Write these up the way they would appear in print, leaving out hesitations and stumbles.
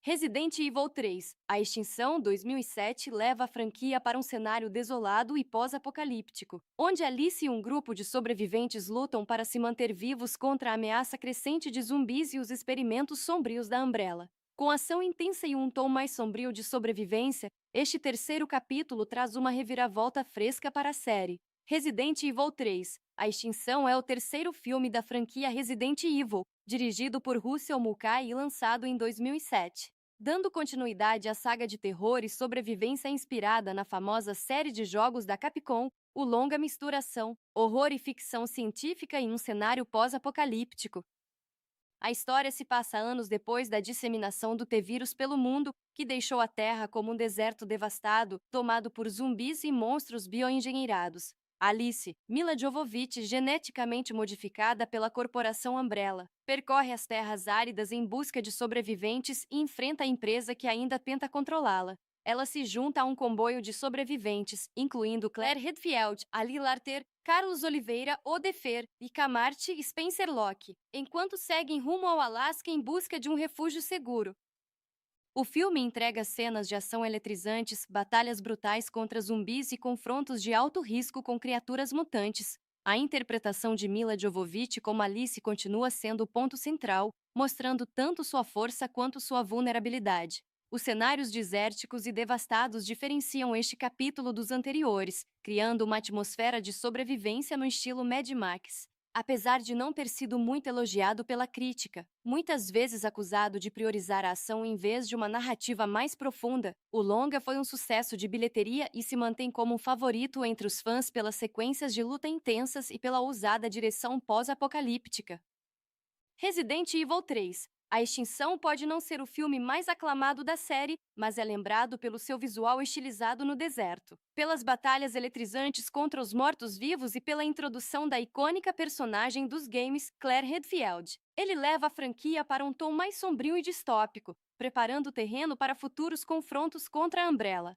Resident Evil 3, A Extinção 2007 leva a franquia para um cenário desolado e pós-apocalíptico, onde Alice e um grupo de sobreviventes lutam para se manter vivos contra a ameaça crescente de zumbis e os experimentos sombrios da Umbrella. Com ação intensa e um tom mais sombrio de sobrevivência, este terceiro capítulo traz uma reviravolta fresca para a série. Resident Evil 3, A Extinção é o terceiro filme da franquia Resident Evil, dirigido por Russell Mulcahy e lançado em 2007. Dando continuidade à saga de terror e sobrevivência inspirada na famosa série de jogos da Capcom, o longa mistura ação, horror e ficção científica em um cenário pós-apocalíptico. A história se passa anos depois da disseminação do T-vírus pelo mundo, que deixou a Terra como um deserto devastado, tomado por zumbis e monstros bioengenheirados. Alice, Mila Jovovich, geneticamente modificada pela corporação Umbrella, percorre as terras áridas em busca de sobreviventes e enfrenta a empresa que ainda tenta controlá-la. Ela se junta a um comboio de sobreviventes, incluindo Claire Redfield, Ali Larter, Carlos Oliveira, Odefer, Icamarte e Spencer Locke, enquanto seguem rumo ao Alasca em busca de um refúgio seguro. O filme entrega cenas de ação eletrizantes, batalhas brutais contra zumbis e confrontos de alto risco com criaturas mutantes. A interpretação de Mila Jovovich como Alice continua sendo o ponto central, mostrando tanto sua força quanto sua vulnerabilidade. Os cenários desérticos e devastados diferenciam este capítulo dos anteriores, criando uma atmosfera de sobrevivência no estilo Mad Max. Apesar de não ter sido muito elogiado pela crítica, muitas vezes acusado de priorizar a ação em vez de uma narrativa mais profunda, o longa foi um sucesso de bilheteria e se mantém como um favorito entre os fãs pelas sequências de luta intensas e pela ousada direção pós-apocalíptica. Resident Evil 3. A Extinção pode não ser o filme mais aclamado da série, mas é lembrado pelo seu visual estilizado no deserto, pelas batalhas eletrizantes contra os mortos-vivos e pela introdução da icônica personagem dos games, Claire Redfield. Ele leva a franquia para um tom mais sombrio e distópico, preparando o terreno para futuros confrontos contra a Umbrella.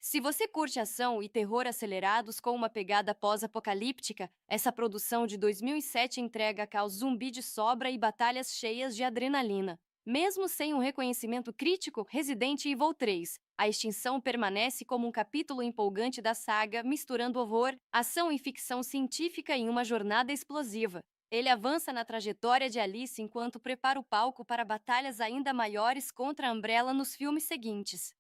Se você curte ação e terror acelerados com uma pegada pós-apocalíptica, essa produção de 2007 entrega caos zumbi de sobra e batalhas cheias de adrenalina. Mesmo sem um reconhecimento crítico, Resident Evil 3, A Extinção permanece como um capítulo empolgante da saga, misturando horror, ação e ficção científica em uma jornada explosiva. Ele avança na trajetória de Alice enquanto prepara o palco para batalhas ainda maiores contra a Umbrella nos filmes seguintes.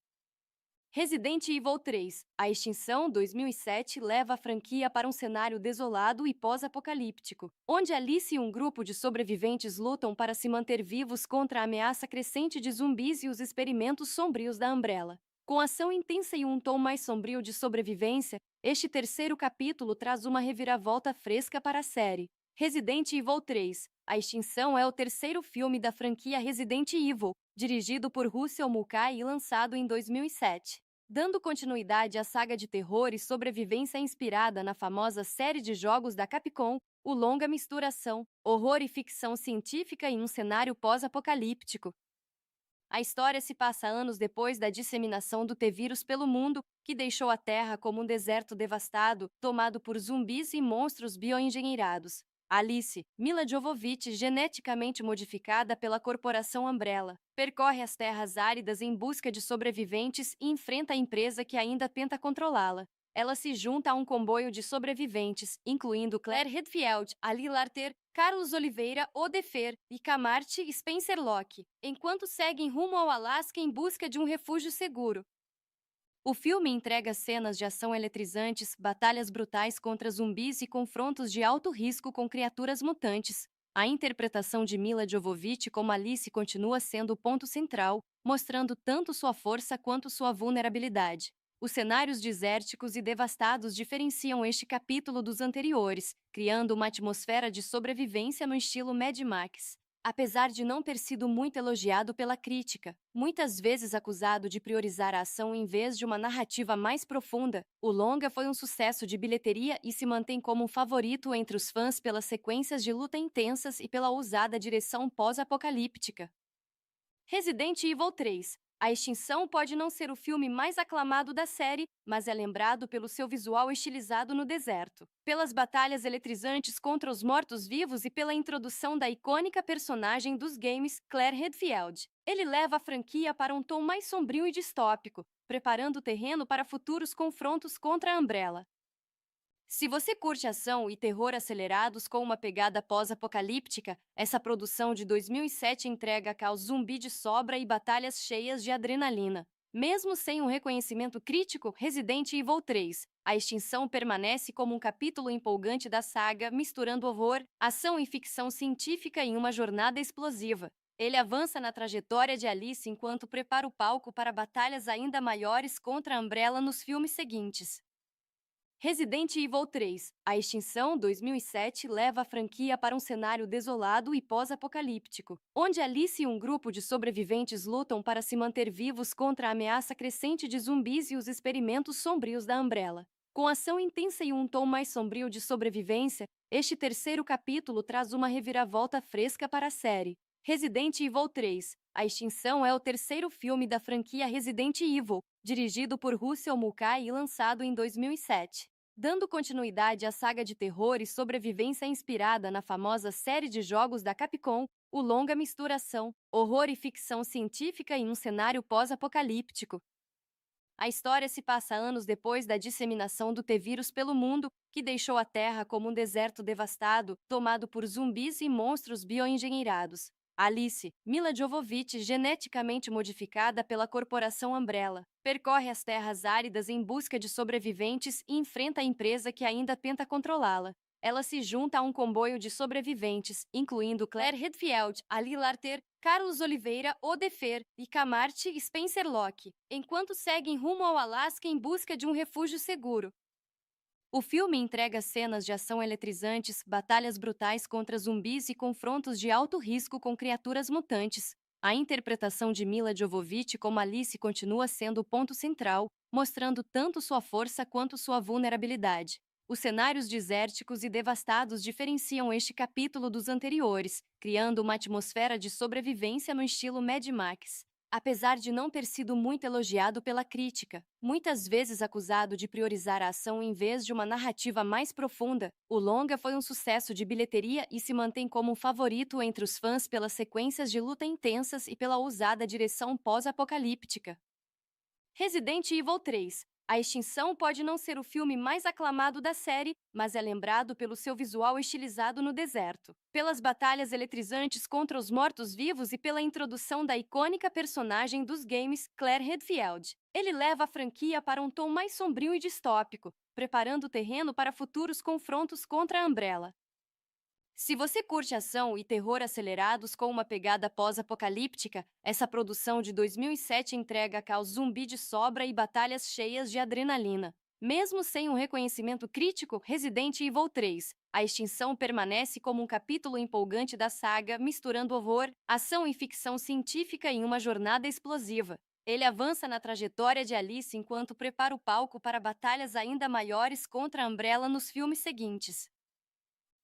Resident Evil 3, A Extinção 2007 leva a franquia para um cenário desolado e pós-apocalíptico, onde Alice e um grupo de sobreviventes lutam para se manter vivos contra a ameaça crescente de zumbis e os experimentos sombrios da Umbrella. Com ação intensa e um tom mais sombrio de sobrevivência, este terceiro capítulo traz uma reviravolta fresca para a série. Resident Evil 3, A Extinção é o terceiro filme da franquia Resident Evil, dirigido por Russell Mulcahy e lançado em 2007. Dando continuidade à saga de terror e sobrevivência inspirada na famosa série de jogos da Capcom, o longa mistura ação, horror e ficção científica em um cenário pós-apocalíptico. A história se passa anos depois da disseminação do T-vírus pelo mundo, que deixou a Terra como um deserto devastado, tomado por zumbis e monstros bioengenheirados. Alice, Mila Jovovich, geneticamente modificada pela corporação Umbrella, percorre as terras áridas em busca de sobreviventes e enfrenta a empresa que ainda tenta controlá-la. Ela se junta a um comboio de sobreviventes, incluindo Claire Redfield, Ali Larter, Carlos Oliveira, Odefer, Icamarte e Spencer Locke, enquanto seguem rumo ao Alasca em busca de um refúgio seguro. O filme entrega cenas de ação eletrizantes, batalhas brutais contra zumbis e confrontos de alto risco com criaturas mutantes. A interpretação de Mila Jovovich como Alice continua sendo o ponto central, mostrando tanto sua força quanto sua vulnerabilidade. Os cenários desérticos e devastados diferenciam este capítulo dos anteriores, criando uma atmosfera de sobrevivência no estilo Mad Max. Apesar de não ter sido muito elogiado pela crítica, muitas vezes acusado de priorizar a ação em vez de uma narrativa mais profunda, o longa foi um sucesso de bilheteria e se mantém como um favorito entre os fãs pelas sequências de luta intensas e pela ousada direção pós-apocalíptica. Resident Evil 3, A Extinção pode não ser o filme mais aclamado da série, mas é lembrado pelo seu visual estilizado no deserto, pelas batalhas eletrizantes contra os mortos-vivos e pela introdução da icônica personagem dos games, Claire Redfield. Ele leva a franquia para um tom mais sombrio e distópico, preparando o terreno para futuros confrontos contra a Umbrella. Se você curte ação e terror acelerados com uma pegada pós-apocalíptica, essa produção de 2007 entrega caos zumbi de sobra e batalhas cheias de adrenalina. Mesmo sem um reconhecimento crítico, Resident Evil 3, A Extinção permanece como um capítulo empolgante da saga, misturando horror, ação e ficção científica em uma jornada explosiva. Ele avança na trajetória de Alice enquanto prepara o palco para batalhas ainda maiores contra a Umbrella nos filmes seguintes. Resident Evil 3, A Extinção 2007 leva a franquia para um cenário desolado e pós-apocalíptico, onde Alice e um grupo de sobreviventes lutam para se manter vivos contra a ameaça crescente de zumbis e os experimentos sombrios da Umbrella. Com ação intensa e um tom mais sombrio de sobrevivência, este terceiro capítulo traz uma reviravolta fresca para a série. Resident Evil 3, A Extinção é o terceiro filme da franquia Resident Evil, dirigido por Russell Mulcahy e lançado em 2007. Dando continuidade à saga de terror e sobrevivência inspirada na famosa série de jogos da Capcom, o longa mistura ação, horror e ficção científica em um cenário pós-apocalíptico. A história se passa anos depois da disseminação do T-vírus pelo mundo, que deixou a Terra como um deserto devastado, tomado por zumbis e monstros bioengenheirados. Alice, Mila Jovovich, geneticamente modificada pela corporação Umbrella, percorre as terras áridas em busca de sobreviventes e enfrenta a empresa que ainda tenta controlá-la. Ela se junta a um comboio de sobreviventes, incluindo Claire Redfield, Ali Larter, Carlos Oliveira, Odefer e Camarte Spencer Locke, enquanto seguem rumo ao Alasca em busca de um refúgio seguro. O filme entrega cenas de ação eletrizantes, batalhas brutais contra zumbis e confrontos de alto risco com criaturas mutantes. A interpretação de Mila Jovovich como Alice continua sendo o ponto central, mostrando tanto sua força quanto sua vulnerabilidade. Os cenários desérticos e devastados diferenciam este capítulo dos anteriores, criando uma atmosfera de sobrevivência no estilo Mad Max. Apesar de não ter sido muito elogiado pela crítica, muitas vezes acusado de priorizar a ação em vez de uma narrativa mais profunda, o longa foi um sucesso de bilheteria e se mantém como um favorito entre os fãs pelas sequências de luta intensas e pela ousada direção pós-apocalíptica. Resident Evil 3, A Extinção pode não ser o filme mais aclamado da série, mas é lembrado pelo seu visual estilizado no deserto, pelas batalhas eletrizantes contra os mortos-vivos e pela introdução da icônica personagem dos games, Claire Redfield. Ele leva a franquia para um tom mais sombrio e distópico, preparando o terreno para futuros confrontos contra a Umbrella. Se você curte ação e terror acelerados com uma pegada pós-apocalíptica, essa produção de 2007 entrega caos zumbi de sobra e batalhas cheias de adrenalina. Mesmo sem um reconhecimento crítico, Resident Evil 3, A Extinção permanece como um capítulo empolgante da saga, misturando horror, ação e ficção científica em uma jornada explosiva. Ele avança na trajetória de Alice enquanto prepara o palco para batalhas ainda maiores contra a Umbrella nos filmes seguintes.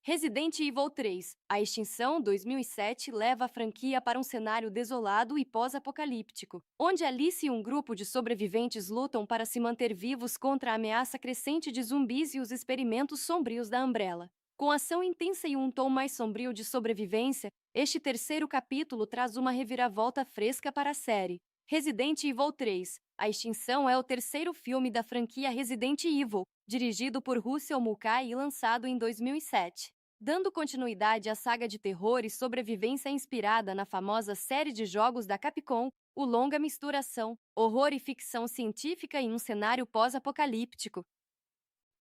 Resident Evil 3, A Extinção 2007 leva a franquia para um cenário desolado e pós-apocalíptico, onde Alice e um grupo de sobreviventes lutam para se manter vivos contra a ameaça crescente de zumbis e os experimentos sombrios da Umbrella. Com ação intensa e um tom mais sombrio de sobrevivência, este terceiro capítulo traz uma reviravolta fresca para a série. Resident Evil 3, A Extinção é o terceiro filme da franquia Resident Evil, dirigido por Russell Mulcahy e lançado em 2007. Dando continuidade à saga de terror e sobrevivência inspirada na famosa série de jogos da Capcom, o longa mistura ação, horror e ficção científica em um cenário pós-apocalíptico.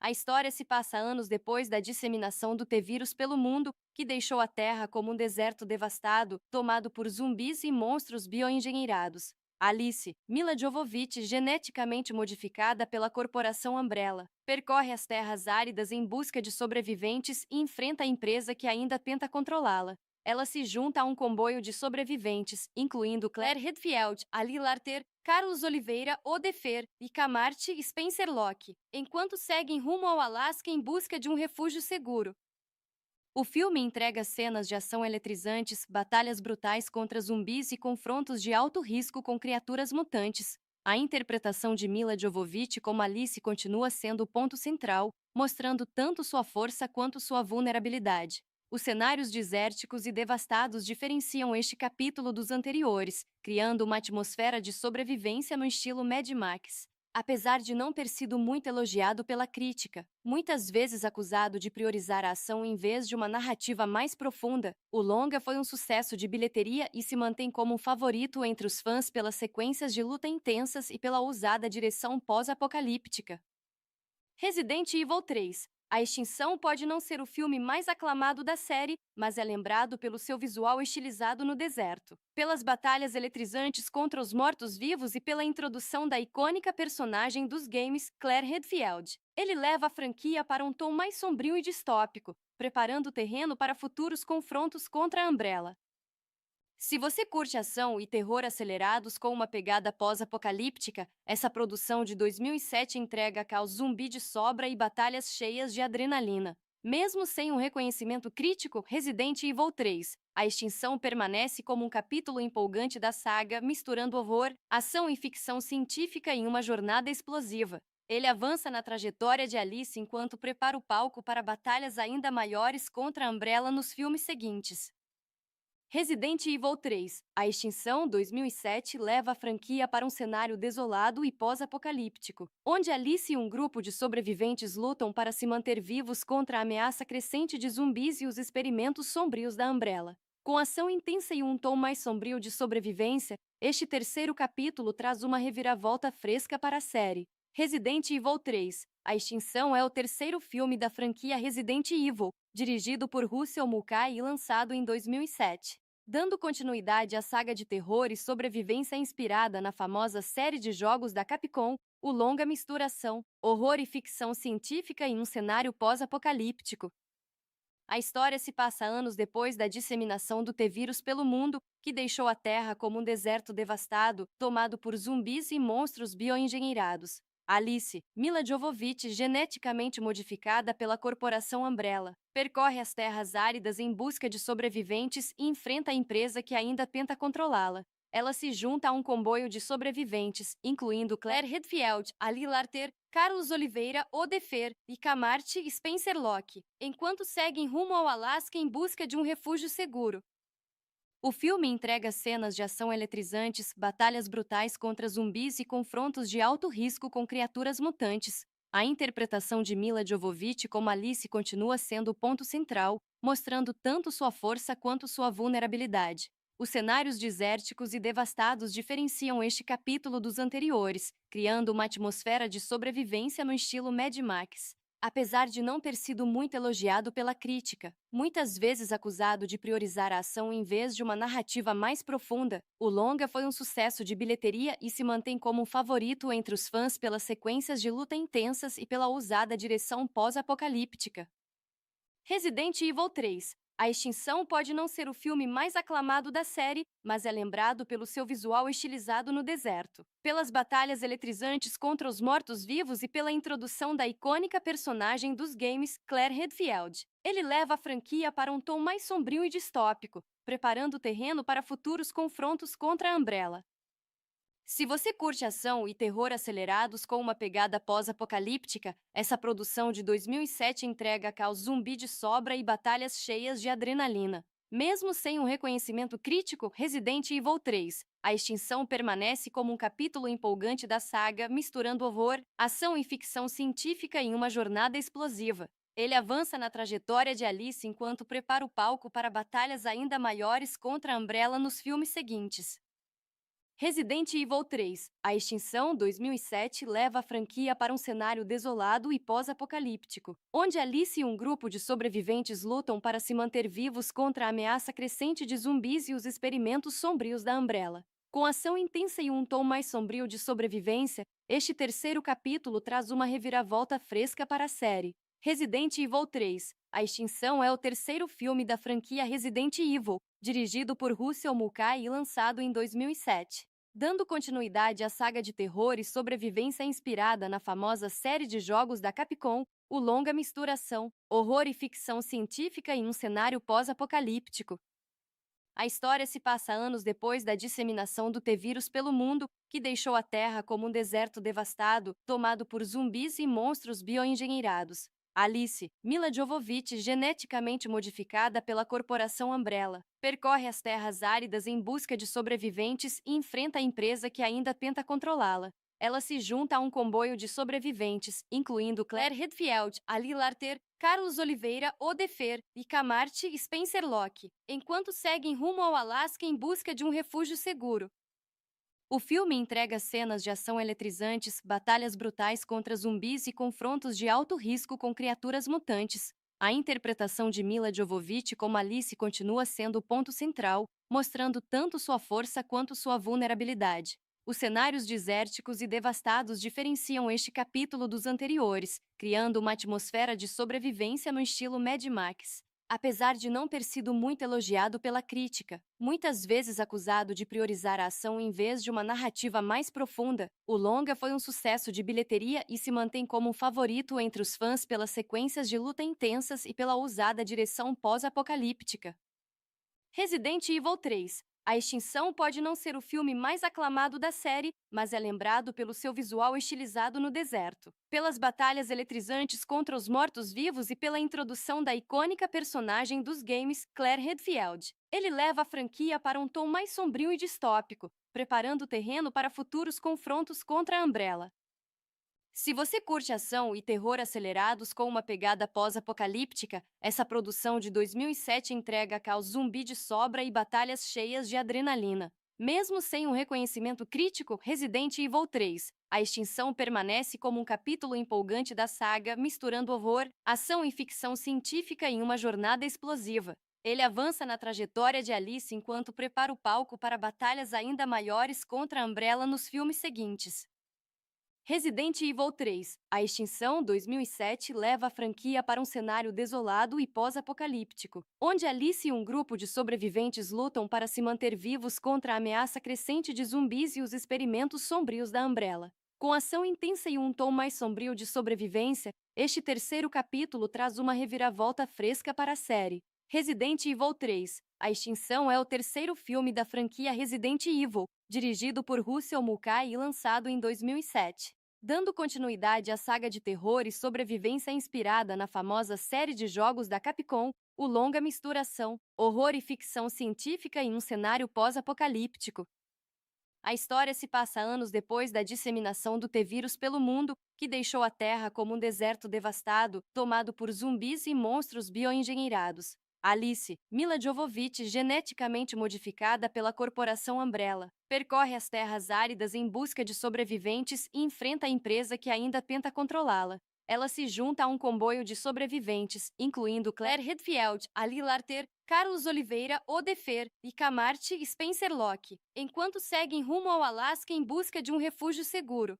A história se passa anos depois da disseminação do T-vírus pelo mundo, que deixou a Terra como um deserto devastado, tomado por zumbis e monstros bioengenheirados. Alice, Mila Jovovich, geneticamente modificada pela corporação Umbrella, percorre as terras áridas em busca de sobreviventes e enfrenta a empresa que ainda tenta controlá-la. Ela se junta a um comboio de sobreviventes, incluindo Claire Redfield, Ali Larter, Carlos Oliveira, Odefer e Camarte Spencer Locke, enquanto seguem rumo ao Alasca em busca de um refúgio seguro. O filme entrega cenas de ação eletrizantes, batalhas brutais contra zumbis e confrontos de alto risco com criaturas mutantes. A interpretação de Mila Jovovich como Alice continua sendo o ponto central, mostrando tanto sua força quanto sua vulnerabilidade. Os cenários desérticos e devastados diferenciam este capítulo dos anteriores, criando uma atmosfera de sobrevivência no estilo Mad Max. Apesar de não ter sido muito elogiado pela crítica, muitas vezes acusado de priorizar a ação em vez de uma narrativa mais profunda, o longa foi um sucesso de bilheteria e se mantém como um favorito entre os fãs pelas sequências de luta intensas e pela ousada direção pós-apocalíptica. Resident Evil 3. A Extinção pode não ser o filme mais aclamado da série, mas é lembrado pelo seu visual estilizado no deserto, pelas batalhas eletrizantes contra os mortos-vivos e pela introdução da icônica personagem dos games, Claire Redfield. Ele leva a franquia para um tom mais sombrio e distópico, preparando o terreno para futuros confrontos contra a Umbrella. Se você curte ação e terror acelerados com uma pegada pós-apocalíptica, essa produção de 2007 entrega caos zumbi de sobra e batalhas cheias de adrenalina. Mesmo sem um reconhecimento crítico, Resident Evil 3, A Extinção permanece como um capítulo empolgante da saga, misturando horror, ação e ficção científica em uma jornada explosiva. Ele avança na trajetória de Alice enquanto prepara o palco para batalhas ainda maiores contra a Umbrella nos filmes seguintes. Resident Evil 3, A Extinção 2007 leva a franquia para um cenário desolado e pós-apocalíptico, onde Alice e um grupo de sobreviventes lutam para se manter vivos contra a ameaça crescente de zumbis e os experimentos sombrios da Umbrella. Com ação intensa e um tom mais sombrio de sobrevivência, este terceiro capítulo traz uma reviravolta fresca para a série. Resident Evil 3, A Extinção é o terceiro filme da franquia Resident Evil, dirigido por Russell Mulcahy e lançado em 2007. Dando continuidade à saga de terror e sobrevivência inspirada na famosa série de jogos da Capcom, o longa mistura ação, horror e ficção científica em um cenário pós-apocalíptico. A história se passa anos depois da disseminação do T-vírus pelo mundo, que deixou a Terra como um deserto devastado, tomado por zumbis e monstros bioengenheirados. Alice, Mila Jovovich, geneticamente modificada pela corporação Umbrella, percorre as terras áridas em busca de sobreviventes e enfrenta a empresa que ainda tenta controlá-la. Ela se junta a um comboio de sobreviventes, incluindo Claire Redfield, Ali Larter, Carlos Oliveira, Odefer, Icamarte e Spencer Locke, enquanto seguem rumo ao Alasca em busca de um refúgio seguro. O filme entrega cenas de ação eletrizantes, batalhas brutais contra zumbis e confrontos de alto risco com criaturas mutantes. A interpretação de Mila Jovovich como Alice continua sendo o ponto central, mostrando tanto sua força quanto sua vulnerabilidade. Os cenários desérticos e devastados diferenciam este capítulo dos anteriores, criando uma atmosfera de sobrevivência no estilo Mad Max. Apesar de não ter sido muito elogiado pela crítica, muitas vezes acusado de priorizar a ação em vez de uma narrativa mais profunda, o longa foi um sucesso de bilheteria e se mantém como um favorito entre os fãs pelas sequências de luta intensas e pela ousada direção pós-apocalíptica. Resident Evil 3. A Extinção pode não ser o filme mais aclamado da série, mas é lembrado pelo seu visual estilizado no deserto, pelas batalhas eletrizantes contra os mortos-vivos e pela introdução da icônica personagem dos games, Claire Redfield. Ele leva a franquia para um tom mais sombrio e distópico, preparando o terreno para futuros confrontos contra a Umbrella. Se você curte ação e terror acelerados com uma pegada pós-apocalíptica, essa produção de 2007 entrega caos zumbi de sobra e batalhas cheias de adrenalina. Mesmo sem um reconhecimento crítico, Resident Evil 3, A Extinção permanece como um capítulo empolgante da saga, misturando horror, ação e ficção científica em uma jornada explosiva. Ele avança na trajetória de Alice enquanto prepara o palco para batalhas ainda maiores contra a Umbrella nos filmes seguintes. Resident Evil 3, A Extinção 2007 leva a franquia para um cenário desolado e pós-apocalíptico, onde Alice e um grupo de sobreviventes lutam para se manter vivos contra a ameaça crescente de zumbis e os experimentos sombrios da Umbrella. Com ação intensa e um tom mais sombrio de sobrevivência, este terceiro capítulo traz uma reviravolta fresca para a série. Resident Evil 3, A Extinção é o terceiro filme da franquia Resident Evil, dirigido por Russell Mulcahy e lançado em 2007. Dando continuidade à saga de terror e sobrevivência inspirada na famosa série de jogos da Capcom, o longa mistura ação, horror e ficção científica em um cenário pós-apocalíptico. A história se passa anos depois da disseminação do T-vírus pelo mundo, que deixou a Terra como um deserto devastado, tomado por zumbis e monstros bioengenheirados. Alice, Mila Jovovich, geneticamente modificada pela corporação Umbrella, percorre as terras áridas em busca de sobreviventes e enfrenta a empresa que ainda tenta controlá-la. Ela se junta a um comboio de sobreviventes, incluindo Claire Redfield, Ali Larter, Carlos Oliveira, Odefer, Icamarte e Spencer Locke, enquanto seguem rumo ao Alasca em busca de um refúgio seguro. O filme entrega cenas de ação eletrizantes, batalhas brutais contra zumbis e confrontos de alto risco com criaturas mutantes. A interpretação de Mila Jovovich como Alice continua sendo o ponto central, mostrando tanto sua força quanto sua vulnerabilidade. Os cenários desérticos e devastados diferenciam este capítulo dos anteriores, criando uma atmosfera de sobrevivência no estilo Mad Max. Apesar de não ter sido muito elogiado pela crítica, muitas vezes acusado de priorizar a ação em vez de uma narrativa mais profunda, o longa foi um sucesso de bilheteria e se mantém como um favorito entre os fãs pelas sequências de luta intensas e pela ousada direção pós-apocalíptica. Resident Evil 3. A Extinção pode não ser o filme mais aclamado da série, mas é lembrado pelo seu visual estilizado no deserto, pelas batalhas eletrizantes contra os mortos-vivos e pela introdução da icônica personagem dos games, Claire Redfield. Ele leva a franquia para um tom mais sombrio e distópico, preparando o terreno para futuros confrontos contra a Umbrella. Se você curte ação e terror acelerados com uma pegada pós-apocalíptica, essa produção de 2007 entrega caos zumbi de sobra e batalhas cheias de adrenalina. Mesmo sem um reconhecimento crítico, Resident Evil 3, A Extinção permanece como um capítulo empolgante da saga, misturando horror, ação e ficção científica em uma jornada explosiva. Ele avança na trajetória de Alice enquanto prepara o palco para batalhas ainda maiores contra a Umbrella nos filmes seguintes. Resident Evil 3, A Extinção 2007 leva a franquia para um cenário desolado e pós-apocalíptico, onde Alice e um grupo de sobreviventes lutam para se manter vivos contra a ameaça crescente de zumbis e os experimentos sombrios da Umbrella. Com ação intensa e um tom mais sombrio de sobrevivência, este terceiro capítulo traz uma reviravolta fresca para a série. Resident Evil 3, A Extinção é o terceiro filme da franquia Resident Evil, dirigido por Russell Mulcahy e lançado em 2007. Dando continuidade à saga de terror e sobrevivência inspirada na famosa série de jogos da Capcom, o longa mistura ação, horror e ficção científica em um cenário pós-apocalíptico. A história se passa anos depois da disseminação do T-vírus pelo mundo, que deixou a Terra como um deserto devastado, tomado por zumbis e monstros bioengenheirados. Alice, Mila Jovovich, geneticamente modificada pela corporação Umbrella, percorre as terras áridas em busca de sobreviventes e enfrenta a empresa que ainda tenta controlá-la. Ela se junta a um comboio de sobreviventes, incluindo Claire Redfield, Ali Larter, Carlos Oliveira, Odefer, Icamarte e Spencer Locke, enquanto seguem rumo ao Alasca em busca de um refúgio seguro.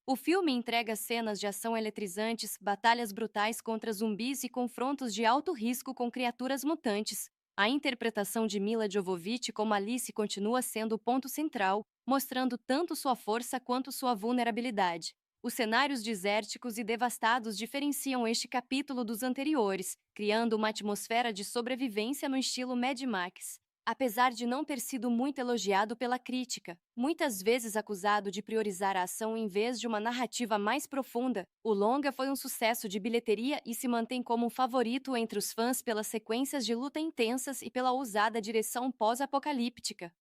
O filme entrega cenas de ação eletrizantes, batalhas brutais contra zumbis e confrontos de alto risco com criaturas mutantes. A interpretação de Mila Jovovich como Alice continua sendo o ponto central, mostrando tanto sua força quanto sua vulnerabilidade. Os cenários desérticos e devastados diferenciam este capítulo dos anteriores, criando uma atmosfera de sobrevivência no estilo Mad Max. Apesar de não ter sido muito elogiado pela crítica, muitas vezes acusado de priorizar a ação em vez de uma narrativa mais profunda, o longa foi um sucesso de bilheteria e se mantém como um favorito entre os fãs pelas sequências de luta intensas e pela ousada direção pós-apocalíptica.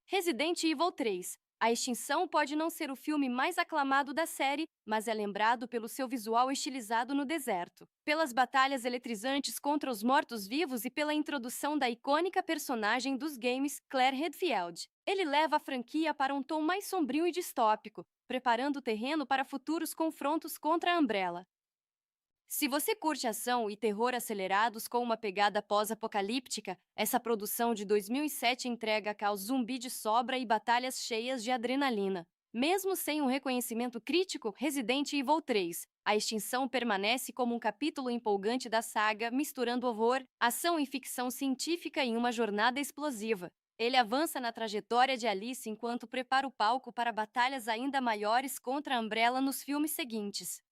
Resident Evil 3. A Extinção pode não ser o filme mais aclamado da série, mas é lembrado pelo seu visual estilizado no deserto, pelas batalhas eletrizantes contra os mortos-vivos e pela introdução da icônica personagem dos games, Claire Redfield. Ele leva a franquia para um tom mais sombrio e distópico, preparando o terreno para futuros confrontos contra a Umbrella. Se você curte ação e terror acelerados com uma pegada pós-apocalíptica, essa produção de 2007 entrega caos zumbi de sobra e batalhas cheias de adrenalina. Mesmo sem um reconhecimento crítico, Resident Evil 3, A Extinção permanece como um capítulo empolgante da saga, misturando horror, ação e ficção científica em uma jornada explosiva. Ele avança na trajetória de Alice enquanto prepara o palco para batalhas ainda maiores contra a Umbrella nos filmes seguintes.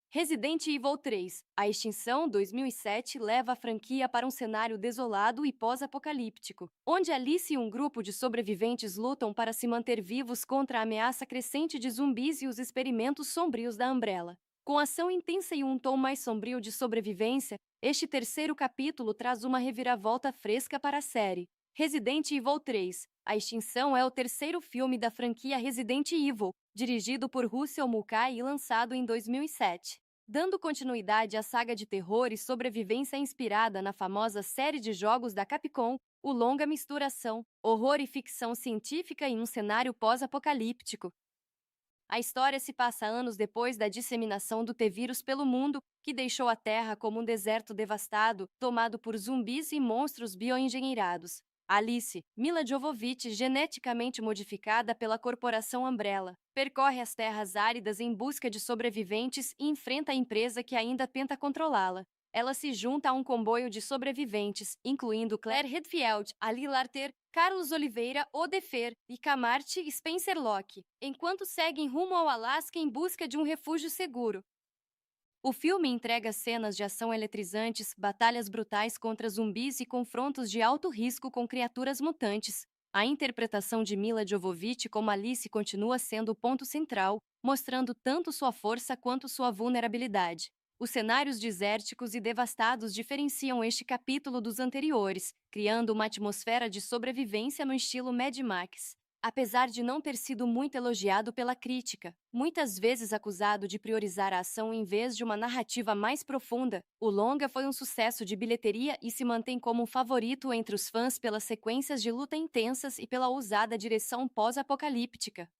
Resident Evil 3, a extinção 2007 leva a franquia para um cenário desolado e pós-apocalíptico, onde Alice e um grupo de sobreviventes lutam para se manter vivos contra a ameaça crescente de zumbis e os experimentos sombrios da Umbrella. Com ação intensa e um tom mais sombrio de sobrevivência, este terceiro capítulo traz uma reviravolta fresca para a série. Resident Evil 3, a extinção é o terceiro filme da franquia Resident Evil, dirigido por Russell Mulcahy e lançado em 2007. Dando continuidade à saga de terror e sobrevivência inspirada na famosa série de jogos da Capcom, o longa mistura ação, horror e ficção científica em um cenário pós-apocalíptico. A história se passa anos depois da disseminação do T-vírus pelo mundo, que deixou a Terra como um deserto devastado, tomado por zumbis e monstros bioengenheirados. Alice, Mila Jovovich, geneticamente modificada pela corporação Umbrella, percorre as terras áridas em busca de sobreviventes e enfrenta a empresa que ainda tenta controlá-la. Ela se junta a um comboio de sobreviventes, incluindo Claire Redfield, Ali Larter, Carlos Oliveira, Odefer e Camarte Spencer Locke, enquanto seguem rumo ao Alasca em busca de um refúgio seguro. O filme entrega cenas de ação eletrizantes, batalhas brutais contra zumbis e confrontos de alto risco com criaturas mutantes. A interpretação de Mila Jovovich como Alice continua sendo o ponto central, mostrando tanto sua força quanto sua vulnerabilidade. Os cenários desérticos e devastados diferenciam este capítulo dos anteriores, criando uma atmosfera de sobrevivência no estilo Mad Max. Apesar de não ter sido muito elogiado pela crítica, muitas vezes acusado de priorizar a ação em vez de uma narrativa mais profunda, o longa foi um sucesso de bilheteria e se mantém como um favorito entre os fãs pelas sequências de luta intensas e pela ousada direção pós-apocalíptica.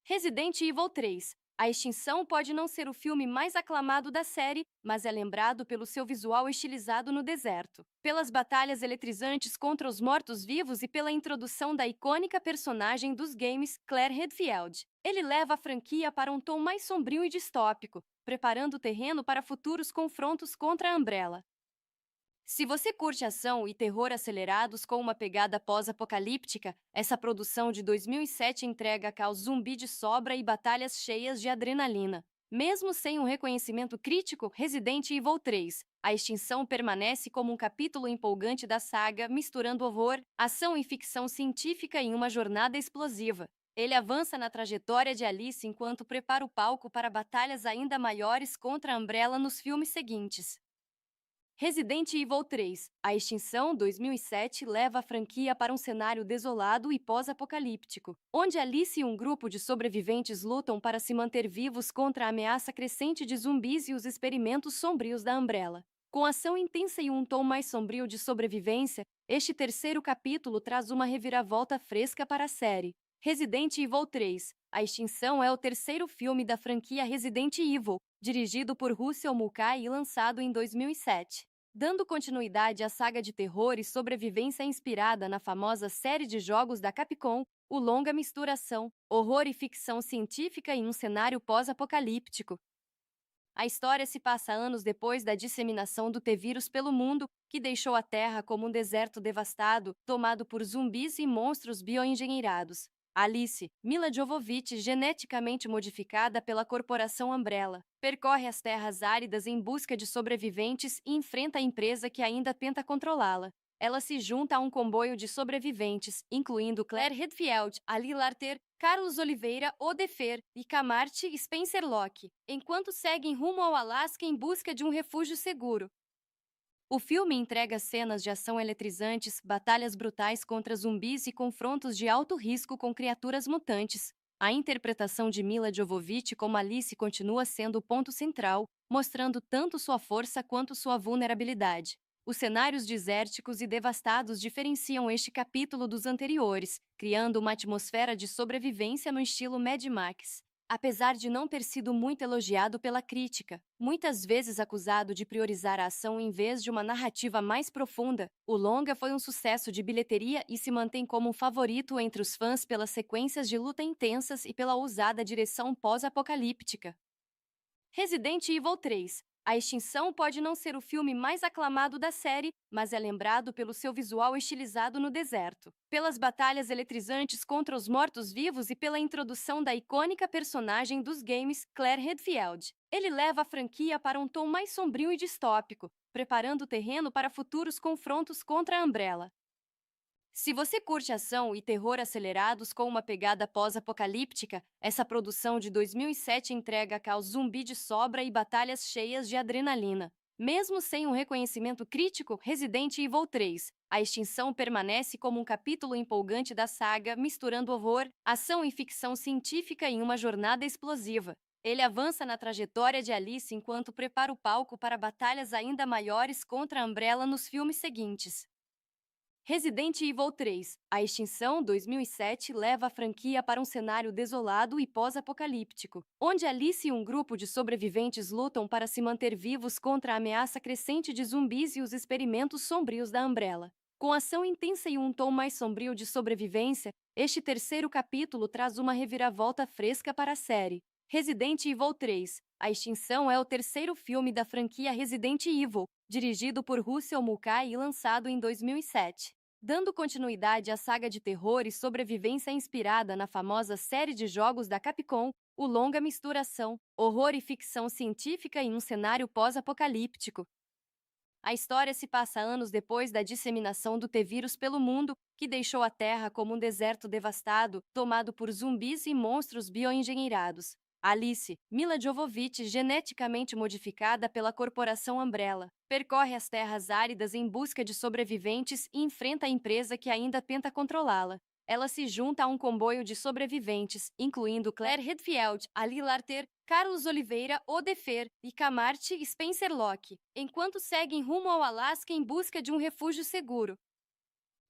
Resident Evil 3. A extinção pode não ser o filme mais aclamado da série, mas é lembrado pelo seu visual estilizado no deserto, pelas batalhas eletrizantes contra os mortos-vivos e pela introdução da icônica personagem dos games, Claire Redfield. Ele leva a franquia para um tom mais sombrio e distópico, preparando o terreno para futuros confrontos contra a Umbrella. Se você curte ação e terror acelerados com uma pegada pós-apocalíptica, essa produção de 2007 entrega caos zumbi de sobra e batalhas cheias de adrenalina. Mesmo sem um reconhecimento crítico, Resident Evil 3, a extinção permanece como um capítulo empolgante da saga, misturando horror, ação e ficção científica em uma jornada explosiva. Ele avança na trajetória de Alice enquanto prepara o palco para batalhas ainda maiores contra a Umbrella nos filmes seguintes. Resident Evil 3, a extinção 2007 leva a franquia para um cenário desolado e pós-apocalíptico, onde Alice e um grupo de sobreviventes lutam para se manter vivos contra a ameaça crescente de zumbis e os experimentos sombrios da Umbrella. Com ação intensa e um tom mais sombrio de sobrevivência, este terceiro capítulo traz uma reviravolta fresca para a série. Resident Evil 3, a extinção é o terceiro filme da franquia Resident Evil, dirigido por Russell Mulcahy e lançado em 2007. Dando continuidade à saga de terror e sobrevivência inspirada na famosa série de jogos da Capcom, o longa mistura ação, horror e ficção científica em um cenário pós-apocalíptico. A história se passa anos depois da disseminação do T-vírus pelo mundo, que deixou a Terra como um deserto devastado, tomado por zumbis e monstros bioengenheirados. Alice, Mila Jovovich, geneticamente modificada pela corporação Umbrella, percorre as terras áridas em busca de sobreviventes e enfrenta a empresa que ainda tenta controlá-la. Ela se junta a um comboio de sobreviventes, incluindo Claire Redfield, Ali Larter, Carlos Oliveira, Odefer e Camarte Spencer Locke, enquanto seguem rumo ao Alasca em busca de um refúgio seguro. O filme entrega cenas de ação eletrizantes, batalhas brutais contra zumbis e confrontos de alto risco com criaturas mutantes. A interpretação de Mila Jovovich como Alice continua sendo o ponto central, mostrando tanto sua força quanto sua vulnerabilidade. Os cenários desérticos e devastados diferenciam este capítulo dos anteriores, criando uma atmosfera de sobrevivência no estilo Mad Max. Apesar de não ter sido muito elogiado pela crítica, muitas vezes acusado de priorizar a ação em vez de uma narrativa mais profunda, o longa foi um sucesso de bilheteria e se mantém como um favorito entre os fãs pelas sequências de luta intensas e pela ousada direção pós-apocalíptica. Resident Evil 3, A Extinção pode não ser o filme mais aclamado da série, mas é lembrado pelo seu visual estilizado no deserto, pelas batalhas eletrizantes contra os mortos-vivos e pela introdução da icônica personagem dos games, Claire Redfield. Ele leva a franquia para um tom mais sombrio e distópico, preparando o terreno para futuros confrontos contra a Umbrella. Se você curte ação e terror acelerados com uma pegada pós-apocalíptica, essa produção de 2007 entrega caos zumbi de sobra e batalhas cheias de adrenalina. Mesmo sem um reconhecimento crítico, Resident Evil 3, A Extinção permanece como um capítulo empolgante da saga, misturando horror, ação e ficção científica em uma jornada explosiva. Ele avança na trajetória de Alice enquanto prepara o palco para batalhas ainda maiores contra a Umbrella nos filmes seguintes. Resident Evil 3, A Extinção 2007 leva a franquia para um cenário desolado e pós-apocalíptico, onde Alice e um grupo de sobreviventes lutam para se manter vivos contra a ameaça crescente de zumbis e os experimentos sombrios da Umbrella. Com ação intensa e um tom mais sombrio de sobrevivência, este terceiro capítulo traz uma reviravolta fresca para a série. Resident Evil 3, A Extinção é o terceiro filme da franquia Resident Evil, dirigido por Russell Mulcahy e lançado em 2007. Dando continuidade à saga de terror e sobrevivência inspirada na famosa série de jogos da Capcom, o longa mistura ação, horror e ficção científica em um cenário pós-apocalíptico. A história se passa anos depois da disseminação do T-vírus pelo mundo, que deixou a Terra como um deserto devastado, tomado por zumbis e monstros bioengenheirados. Alice, Mila Jovovich, geneticamente modificada pela corporação Umbrella, percorre as terras áridas em busca de sobreviventes e enfrenta a empresa que ainda tenta controlá-la. Ela se junta a um comboio de sobreviventes, incluindo Claire Redfield, Ali Larter, Carlos Oliveira, Odefer, Icamarte e Spencer Locke, enquanto seguem rumo ao Alasca em busca de um refúgio seguro.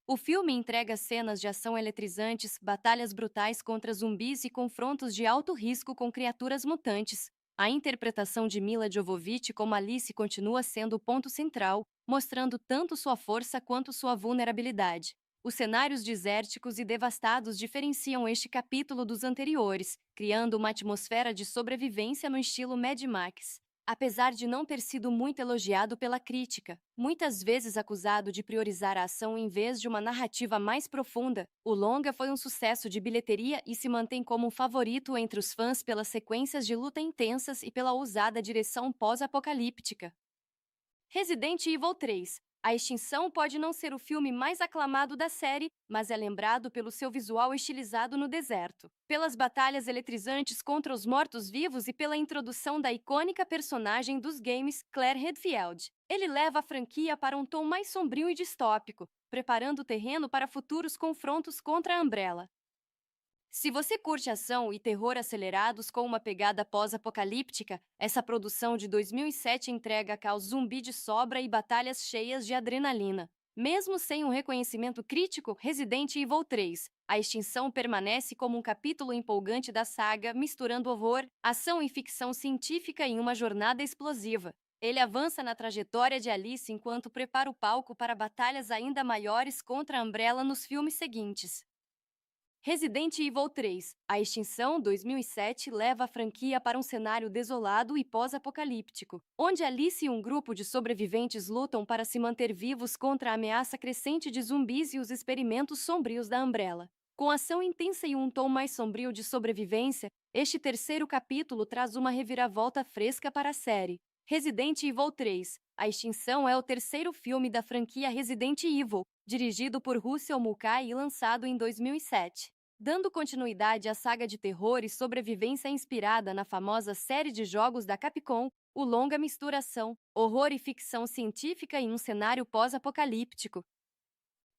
O filme entrega cenas de ação eletrizantes, batalhas brutais contra zumbis e confrontos de alto risco com criaturas mutantes. A interpretação de Mila Jovovich como Alice continua sendo o ponto central, mostrando tanto sua força quanto sua vulnerabilidade. Os cenários desérticos e devastados diferenciam este capítulo dos anteriores, criando uma atmosfera de sobrevivência no estilo Mad Max. Apesar de não ter sido muito elogiado pela crítica, muitas vezes acusado de priorizar a ação em vez de uma narrativa mais profunda, o longa foi um sucesso de bilheteria e se mantém como um favorito entre os fãs pelas sequências de luta intensas e pela ousada direção pós-apocalíptica. Resident Evil 3. A Extinção pode não ser o filme mais aclamado da série, mas é lembrado pelo seu visual estilizado no deserto, pelas batalhas eletrizantes contra os mortos-vivos e pela introdução da icônica personagem dos games, Claire Redfield. Ele leva a franquia para um tom mais sombrio e distópico, preparando o terreno para futuros confrontos contra a Umbrella. Se você curte ação e terror acelerados com uma pegada pós-apocalíptica, essa produção de 2007 entrega caos zumbi de sobra e batalhas cheias de adrenalina. Mesmo sem um reconhecimento crítico, Resident Evil 3, A Extinção permanece como um capítulo empolgante da saga, misturando horror, ação e ficção científica em uma jornada explosiva. Ele avança na trajetória de Alice enquanto prepara o palco para batalhas ainda maiores contra a Umbrella nos filmes seguintes. Resident Evil 3, A Extinção 2007 leva a franquia para um cenário desolado e pós-apocalíptico, onde Alice e um grupo de sobreviventes lutam para se manter vivos contra a ameaça crescente de zumbis e os experimentos sombrios da Umbrella. Com ação intensa e um tom mais sombrio de sobrevivência, este terceiro capítulo traz uma reviravolta fresca para a série. Resident Evil 3, A Extinção é o terceiro filme da franquia Resident Evil, dirigido por Russell Mulcahy e lançado em 2007. Dando continuidade à saga de terror e sobrevivência inspirada na famosa série de jogos da Capcom, o longa mistura ação, horror e ficção científica em um cenário pós-apocalíptico.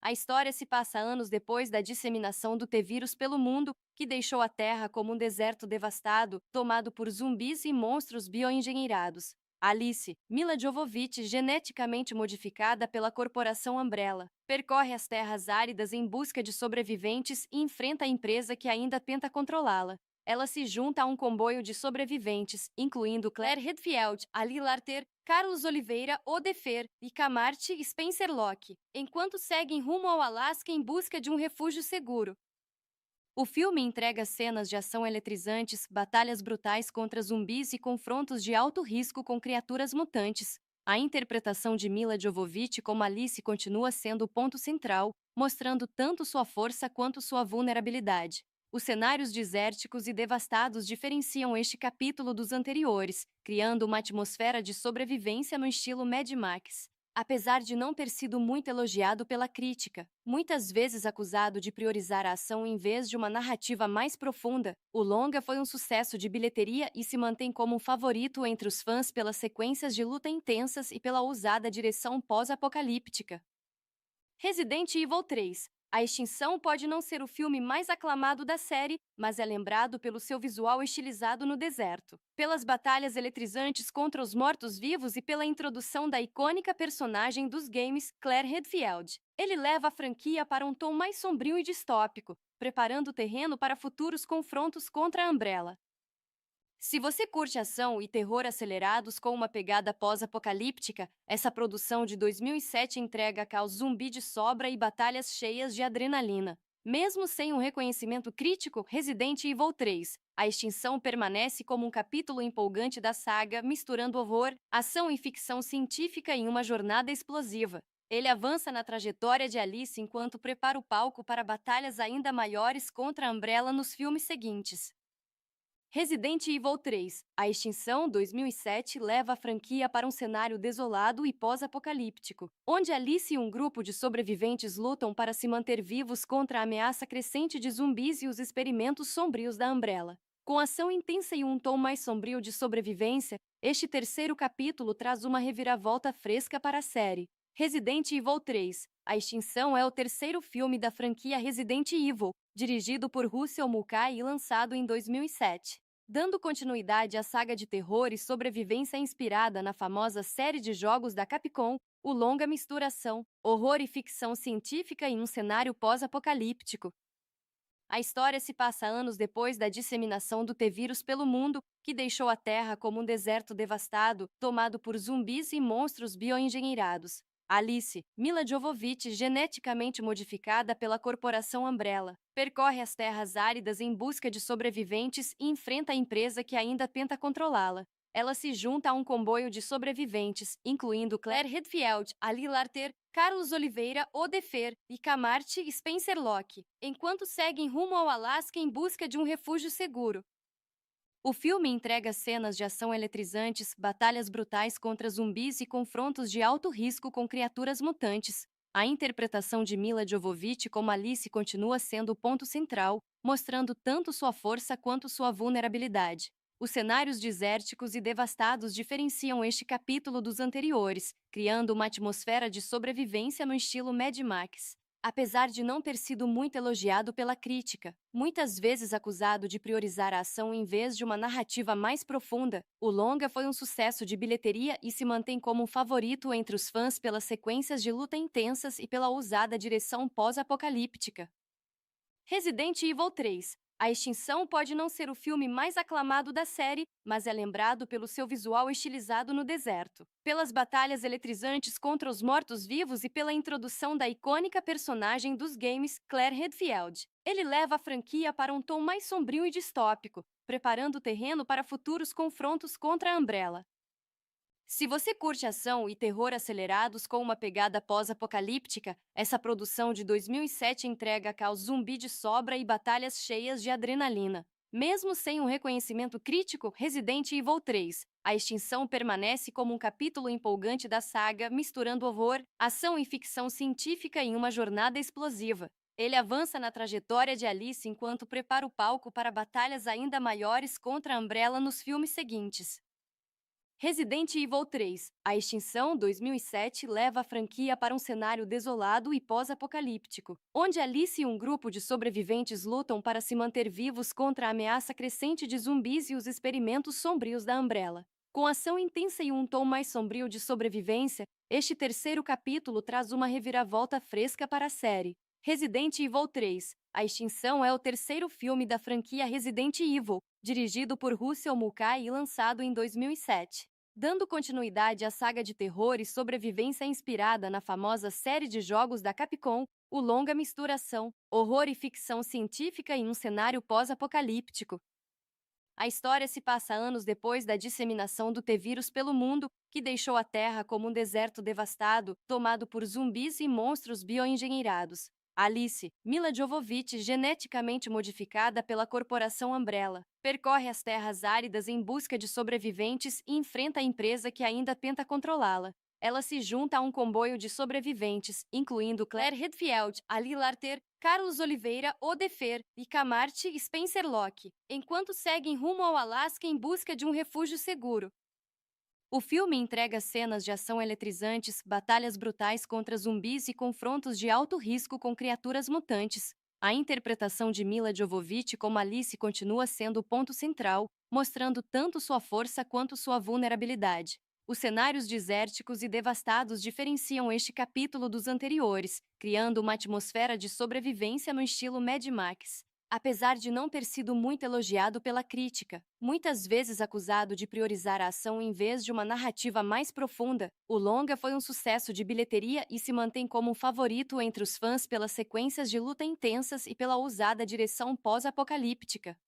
A história se passa anos depois da disseminação do T-vírus pelo mundo, que deixou a Terra como um deserto devastado, tomado por zumbis e monstros bioengenheirados. Alice, Mila Jovovich, geneticamente modificada pela corporação Umbrella, percorre as terras áridas em busca de sobreviventes e enfrenta a empresa que ainda tenta controlá-la. Ela se junta a um comboio de sobreviventes, incluindo Claire Redfield, Ali Larter, Carlos Oliveira, Odefer, Icamarte e Spencer Locke, enquanto seguem rumo ao Alasca em busca de um refúgio seguro. O filme entrega cenas de ação eletrizantes, batalhas brutais contra zumbis e confrontos de alto risco com criaturas mutantes. A interpretação de Mila Jovovich como Alice continua sendo o ponto central, mostrando tanto sua força quanto sua vulnerabilidade. Os cenários desérticos e devastados diferenciam este capítulo dos anteriores, criando uma atmosfera de sobrevivência no estilo Mad Max. Apesar de não ter sido muito elogiado pela crítica, muitas vezes acusado de priorizar a ação em vez de uma narrativa mais profunda, o longa foi um sucesso de bilheteria e se mantém como um favorito entre os fãs pelas sequências de luta intensas e pela ousada direção pós-apocalíptica. Resident Evil 3. A Extinção pode não ser o filme mais aclamado da série, mas é lembrado pelo seu visual estilizado no deserto, pelas batalhas eletrizantes contra os mortos-vivos e pela introdução da icônica personagem dos games, Claire Redfield. Ele leva a franquia para um tom mais sombrio e distópico, preparando o terreno para futuros confrontos contra a Umbrella. Se você curte ação e terror acelerados com uma pegada pós-apocalíptica, essa produção de 2007 entrega caos zumbi de sobra e batalhas cheias de adrenalina. Mesmo sem um reconhecimento crítico, Resident Evil 3, A Extinção permanece como um capítulo empolgante da saga, misturando horror, ação e ficção científica em uma jornada explosiva. Ele avança na trajetória de Alice enquanto prepara o palco para batalhas ainda maiores contra a Umbrella nos filmes seguintes. Resident Evil 3, A Extinção 2007 leva a franquia para um cenário desolado e pós-apocalíptico, onde Alice e um grupo de sobreviventes lutam para se manter vivos contra a ameaça crescente de zumbis e os experimentos sombrios da Umbrella. Com ação intensa e um tom mais sombrio de sobrevivência, este terceiro capítulo traz uma reviravolta fresca para a série. Resident Evil 3, A Extinção é o terceiro filme da franquia Resident Evil, dirigido por Russell Mulcahy e lançado em 2007. Dando continuidade à saga de terror e sobrevivência inspirada na famosa série de jogos da Capcom, o longa mistura ação, horror e ficção científica em um cenário pós-apocalíptico. A história se passa anos depois da disseminação do T-vírus pelo mundo, que deixou a Terra como um deserto devastado, tomado por zumbis e monstros bioengenheirados. Alice, Mila Jovovich, geneticamente modificada pela corporação Umbrella, percorre as terras áridas em busca de sobreviventes e enfrenta a empresa que ainda tenta controlá-la. Ela se junta a um comboio de sobreviventes, incluindo Claire Redfield, Ali Larter, Carlos Oliveira, Odefer e Camarte Spencer Locke, enquanto seguem rumo ao Alasca em busca de um refúgio seguro. O filme entrega cenas de ação eletrizantes, batalhas brutais contra zumbis e confrontos de alto risco com criaturas mutantes. A interpretação de Mila Jovovich como Alice continua sendo o ponto central, mostrando tanto sua força quanto sua vulnerabilidade. Os cenários desérticos e devastados diferenciam este capítulo dos anteriores, criando uma atmosfera de sobrevivência no estilo Mad Max. Apesar de não ter sido muito elogiado pela crítica, muitas vezes acusado de priorizar a ação em vez de uma narrativa mais profunda, o longa foi um sucesso de bilheteria e se mantém como um favorito entre os fãs pelas sequências de luta intensas e pela ousada direção pós-apocalíptica. Resident Evil 3. A Extinção pode não ser o filme mais aclamado da série, mas é lembrado pelo seu visual estilizado no deserto, pelas batalhas eletrizantes contra os mortos-vivos e pela introdução da icônica personagem dos games, Claire Redfield. Ele leva a franquia para um tom mais sombrio e distópico, preparando o terreno para futuros confrontos contra a Umbrella. Se você curte ação e terror acelerados com uma pegada pós-apocalíptica, essa produção de 2007 entrega caos zumbi de sobra e batalhas cheias de adrenalina. Mesmo sem um reconhecimento crítico, Resident Evil 3, A Extinção permanece como um capítulo empolgante da saga, misturando horror, ação e ficção científica em uma jornada explosiva. Ele avança na trajetória de Alice enquanto prepara o palco para batalhas ainda maiores contra a Umbrella nos filmes seguintes. Resident Evil 3, A Extinção 2007 leva a franquia para um cenário desolado e pós-apocalíptico, onde Alice e um grupo de sobreviventes lutam para se manter vivos contra a ameaça crescente de zumbis e os experimentos sombrios da Umbrella. Com ação intensa e um tom mais sombrio de sobrevivência, este terceiro capítulo traz uma reviravolta fresca para a série. Resident Evil 3, A Extinção é o terceiro filme da franquia Resident Evil, dirigido por Russell Mulcahy e lançado em 2007. Dando continuidade à saga de terror e sobrevivência inspirada na famosa série de jogos da Capcom, o longa mistura ação, horror e ficção científica em um cenário pós-apocalíptico. A história se passa anos depois da disseminação do T-vírus pelo mundo, que deixou a Terra como um deserto devastado, tomado por zumbis e monstros bioengenheirados. Alice, Mila Jovovich, geneticamente modificada pela corporação Umbrella, percorre as terras áridas em busca de sobreviventes e enfrenta a empresa que ainda tenta controlá-la. Ela se junta a um comboio de sobreviventes, incluindo Claire Redfield, Ali Larter, Carlos Oliveira, Odefer e Camarte Spencer Locke, enquanto seguem rumo ao Alasca em busca de um refúgio seguro. O filme entrega cenas de ação eletrizantes, batalhas brutais contra zumbis e confrontos de alto risco com criaturas mutantes. A interpretação de Mila Jovovich como Alice continua sendo o ponto central, mostrando tanto sua força quanto sua vulnerabilidade. Os cenários desérticos e devastados diferenciam este capítulo dos anteriores, criando uma atmosfera de sobrevivência no estilo Mad Max. Apesar de não ter sido muito elogiado pela crítica, muitas vezes acusado de priorizar a ação em vez de uma narrativa mais profunda, o longa foi um sucesso de bilheteria e se mantém como um favorito entre os fãs pelas sequências de luta intensas e pela ousada direção pós-apocalíptica.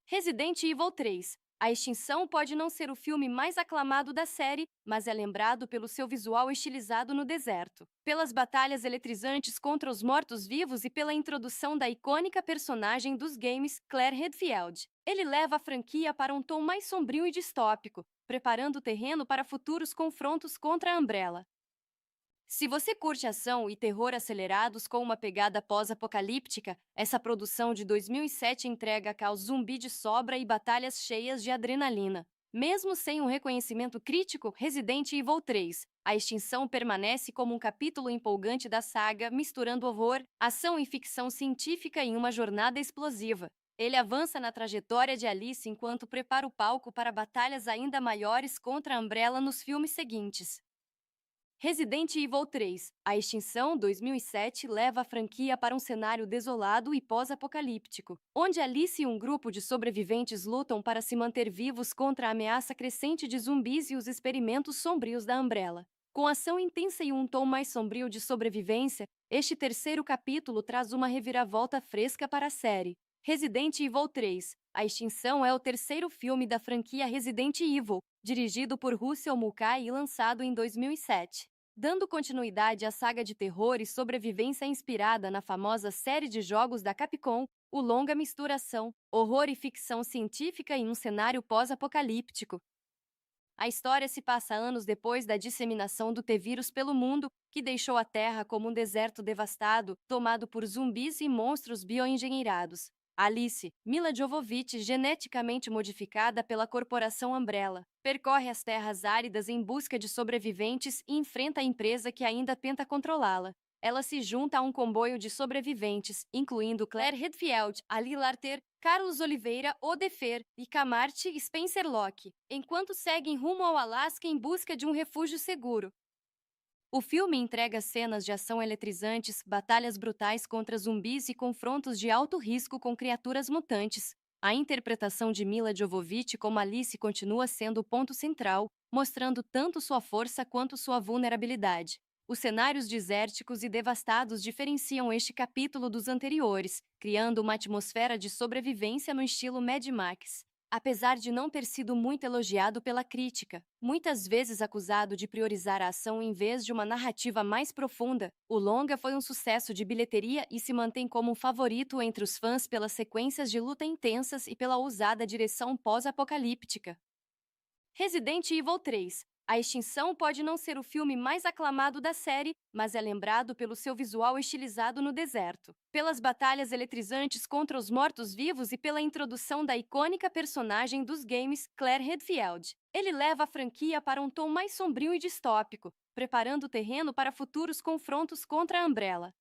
Resident Evil 3. A Extinção pode não ser o filme mais aclamado da série, mas é lembrado pelo seu visual estilizado no deserto, pelas batalhas eletrizantes contra os mortos-vivos e pela introdução da icônica personagem dos games, Claire Redfield. Ele leva a franquia para um tom mais sombrio e distópico, preparando o terreno para futuros confrontos contra a Umbrella. Se você curte ação e terror acelerados com uma pegada pós-apocalíptica, essa produção de 2007 entrega caos zumbi de sobra e batalhas cheias de adrenalina. Mesmo sem um reconhecimento crítico, Resident Evil 3, A Extinção permanece como um capítulo empolgante da saga, misturando horror, ação e ficção científica em uma jornada explosiva. Ele avança na trajetória de Alice enquanto prepara o palco para batalhas ainda maiores contra a Umbrella nos filmes seguintes. Resident Evil 3, A Extinção 2007 leva a franquia para um cenário desolado e pós-apocalíptico, onde Alice e um grupo de sobreviventes lutam para se manter vivos contra a ameaça crescente de zumbis e os experimentos sombrios da Umbrella. Com ação intensa e um tom mais sombrio de sobrevivência, este terceiro capítulo traz uma reviravolta fresca para a série. Resident Evil 3, A Extinção é o terceiro filme da franquia Resident Evil, dirigido por Russell Mulcahy e lançado em 2007. Dando continuidade à saga de terror e sobrevivência inspirada na famosa série de jogos da Capcom, o longa mistura ação, horror e ficção científica em um cenário pós-apocalíptico. A história se passa anos depois da disseminação do T-vírus pelo mundo, que deixou a Terra como um deserto devastado, tomado por zumbis e monstros bioengenheirados. Alice, Mila Jovovich, geneticamente modificada pela corporação Umbrella, percorre as terras áridas em busca de sobreviventes e enfrenta a empresa que ainda tenta controlá-la. Ela se junta a um comboio de sobreviventes, incluindo Claire Redfield, Ali Larter, Carlos Oliveira, Odefer e Camarte Spencer Locke, enquanto seguem rumo ao Alasca em busca de um refúgio seguro. O filme entrega cenas de ação eletrizantes, batalhas brutais contra zumbis e confrontos de alto risco com criaturas mutantes. A interpretação de Mila Jovovich como Alice continua sendo o ponto central, mostrando tanto sua força quanto sua vulnerabilidade. Os cenários desérticos e devastados diferenciam este capítulo dos anteriores, criando uma atmosfera de sobrevivência no estilo Mad Max. Apesar de não ter sido muito elogiado pela crítica, muitas vezes acusado de priorizar a ação em vez de uma narrativa mais profunda, o longa foi um sucesso de bilheteria e se mantém como um favorito entre os fãs pelas sequências de luta intensas e pela ousada direção pós-apocalíptica. Resident Evil 3. A Extinção pode não ser o filme mais aclamado da série, mas é lembrado pelo seu visual estilizado no deserto, pelas batalhas eletrizantes contra os mortos-vivos e pela introdução da icônica personagem dos games, Claire Redfield. Ele leva a franquia para um tom mais sombrio e distópico, preparando o terreno para futuros confrontos contra a Umbrella.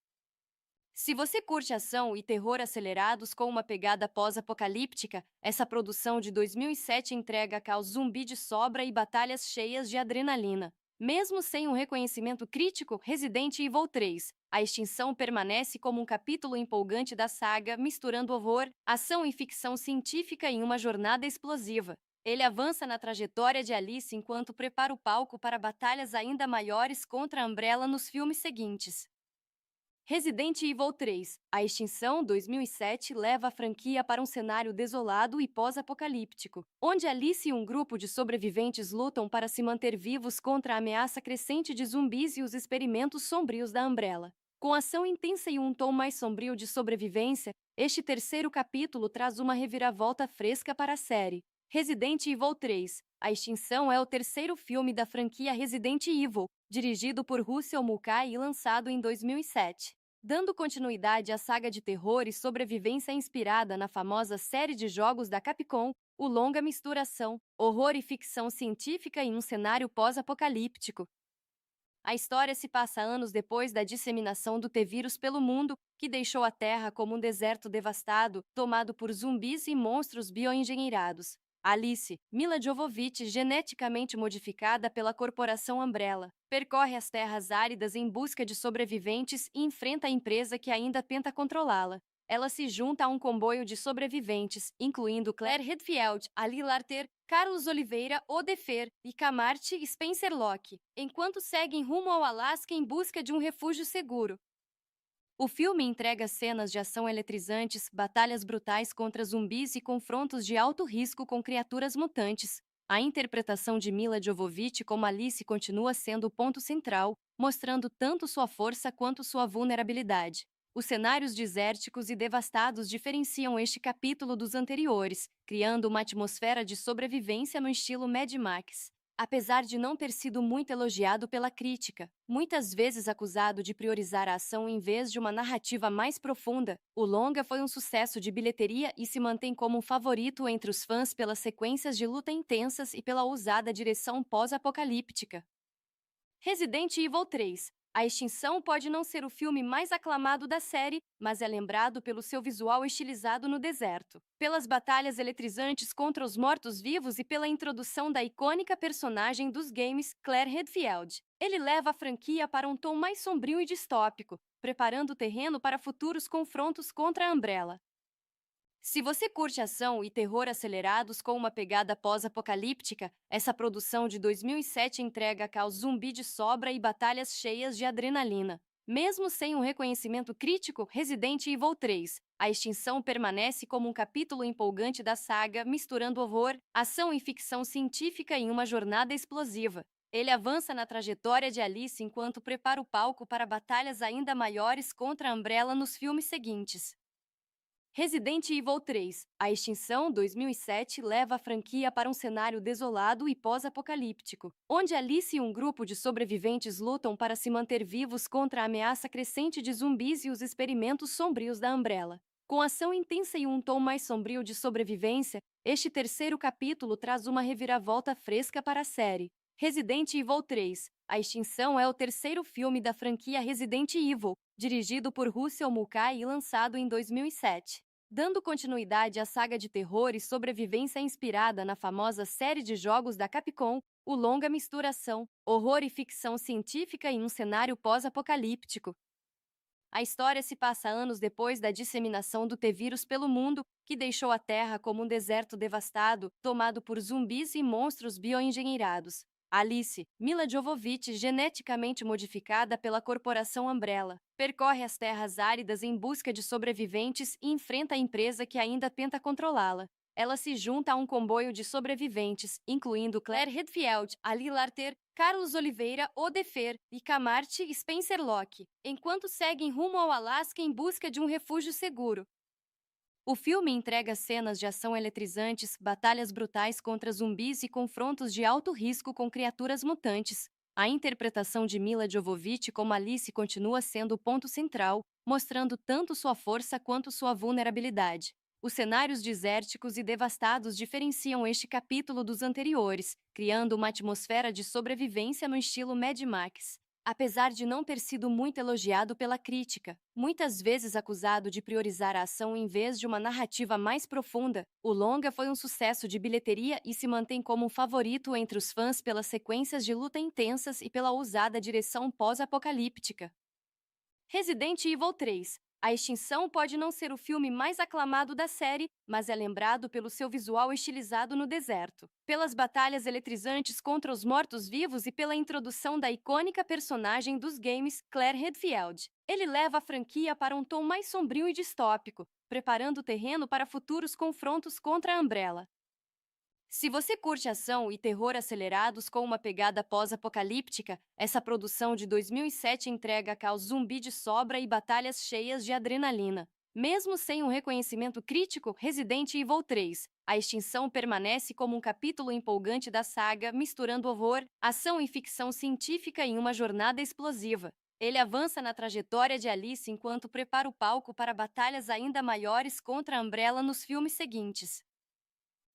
Se você curte ação e terror acelerados com uma pegada pós-apocalíptica, essa produção de 2007 entrega caos zumbi de sobra e batalhas cheias de adrenalina. Mesmo sem um reconhecimento crítico, Resident Evil 3, A Extinção permanece como um capítulo empolgante da saga, misturando horror, ação e ficção científica em uma jornada explosiva. Ele avança na trajetória de Alice enquanto prepara o palco para batalhas ainda maiores contra a Umbrella nos filmes seguintes. Resident Evil 3, a extinção 2007 leva a franquia para um cenário desolado e pós-apocalíptico, onde Alice e um grupo de sobreviventes lutam para se manter vivos contra a ameaça crescente de zumbis e os experimentos sombrios da Umbrella. Com ação intensa e um tom mais sombrio de sobrevivência, este terceiro capítulo traz uma reviravolta fresca para a série. Resident Evil 3, a extinção é o terceiro filme da franquia Resident Evil, dirigido por Russell Mulcahy e lançado em 2007. Dando continuidade à saga de terror e sobrevivência inspirada na famosa série de jogos da Capcom, o longa mistura ação, horror e ficção científica em um cenário pós-apocalíptico. A história se passa anos depois da disseminação do T-vírus pelo mundo, que deixou a Terra como um deserto devastado, tomado por zumbis e monstros bioengenheirados. Alice, Milla Jovovich, geneticamente modificada pela corporação Umbrella, percorre as terras áridas em busca de sobreviventes e enfrenta a empresa que ainda tenta controlá-la. Ela se junta a um comboio de sobreviventes, incluindo Claire Redfield, Ali Larter, Carlos Oliveira, Odefer, Icamarte e Spencer Locke, enquanto seguem rumo ao Alasca em busca de um refúgio seguro. O filme entrega cenas de ação eletrizantes, batalhas brutais contra zumbis e confrontos de alto risco com criaturas mutantes. A interpretação de Milla Jovovich como Alice continua sendo o ponto central, mostrando tanto sua força quanto sua vulnerabilidade. Os cenários desérticos e devastados diferenciam este capítulo dos anteriores, criando uma atmosfera de sobrevivência no estilo Mad Max. Apesar de não ter sido muito elogiado pela crítica, muitas vezes acusado de priorizar a ação em vez de uma narrativa mais profunda, o longa foi um sucesso de bilheteria e se mantém como um favorito entre os fãs pelas sequências de luta intensas e pela ousada direção pós-apocalíptica. Resident Evil 3. A extinção pode não ser o filme mais aclamado da série, mas é lembrado pelo seu visual estilizado no deserto, pelas batalhas eletrizantes contra os mortos-vivos e pela introdução da icônica personagem dos games, Claire Redfield. Ele leva a franquia para um tom mais sombrio e distópico, preparando o terreno para futuros confrontos contra a Umbrella. Se você curte ação e terror acelerados com uma pegada pós-apocalíptica, essa produção de 2007 entrega caos zumbi de sobra e batalhas cheias de adrenalina. Mesmo sem um reconhecimento crítico, Resident Evil 3, a extinção permanece como um capítulo empolgante da saga, misturando horror, ação e ficção científica em uma jornada explosiva. Ele avança na trajetória de Alice enquanto prepara o palco para batalhas ainda maiores contra a Umbrella nos filmes seguintes. Resident Evil 3, a extinção 2007 leva a franquia para um cenário desolado e pós-apocalíptico, onde Alice e um grupo de sobreviventes lutam para se manter vivos contra a ameaça crescente de zumbis e os experimentos sombrios da Umbrella. Com ação intensa e um tom mais sombrio de sobrevivência, este terceiro capítulo traz uma reviravolta fresca para a série. Resident Evil 3, a extinção é o terceiro filme da franquia Resident Evil, dirigido por Russell Mulcahy e lançado em 2007. Dando continuidade à saga de terror e sobrevivência inspirada na famosa série de jogos da Capcom, o longa mistura ação, horror e ficção científica em um cenário pós-apocalíptico. A história se passa anos depois da disseminação do T-vírus pelo mundo, que deixou a Terra como um deserto devastado, tomado por zumbis e monstros bioengenheirados. Alice, Milla Jovovich, geneticamente modificada pela corporação Umbrella, percorre as terras áridas em busca de sobreviventes e enfrenta a empresa que ainda tenta controlá-la. Ela se junta a um comboio de sobreviventes, incluindo Claire Redfield, Ali Larter, Carlos Oliveira, Odefer, Icamarte e Spencer Locke, enquanto seguem rumo ao Alasca em busca de um refúgio seguro. O filme entrega cenas de ação eletrizantes, batalhas brutais contra zumbis e confrontos de alto risco com criaturas mutantes. A interpretação de Milla Jovovich como Alice continua sendo o ponto central, mostrando tanto sua força quanto sua vulnerabilidade. Os cenários desérticos e devastados diferenciam este capítulo dos anteriores, criando uma atmosfera de sobrevivência no estilo Mad Max. Apesar de não ter sido muito elogiado pela crítica, muitas vezes acusado de priorizar a ação em vez de uma narrativa mais profunda, o longa foi um sucesso de bilheteria e se mantém como um favorito entre os fãs pelas sequências de luta intensas e pela ousada direção pós-apocalíptica. Resident Evil 3, A Extinção pode não ser o filme mais aclamado da série, mas é lembrado pelo seu visual estilizado no deserto, pelas batalhas eletrizantes contra os mortos-vivos e pela introdução da icônica personagem dos games, Claire Redfield. Ele leva a franquia para um tom mais sombrio e distópico, preparando o terreno para futuros confrontos contra a Umbrella. Se você curte ação e terror acelerados com uma pegada pós-apocalíptica, essa produção de 2007 entrega caos zumbi de sobra e batalhas cheias de adrenalina. Mesmo sem um reconhecimento crítico, Resident Evil 3, A Extinção permanece como um capítulo empolgante da saga, misturando horror, ação e ficção científica em uma jornada explosiva. Ele avança na trajetória de Alice enquanto prepara o palco para batalhas ainda maiores contra a Umbrella nos filmes seguintes.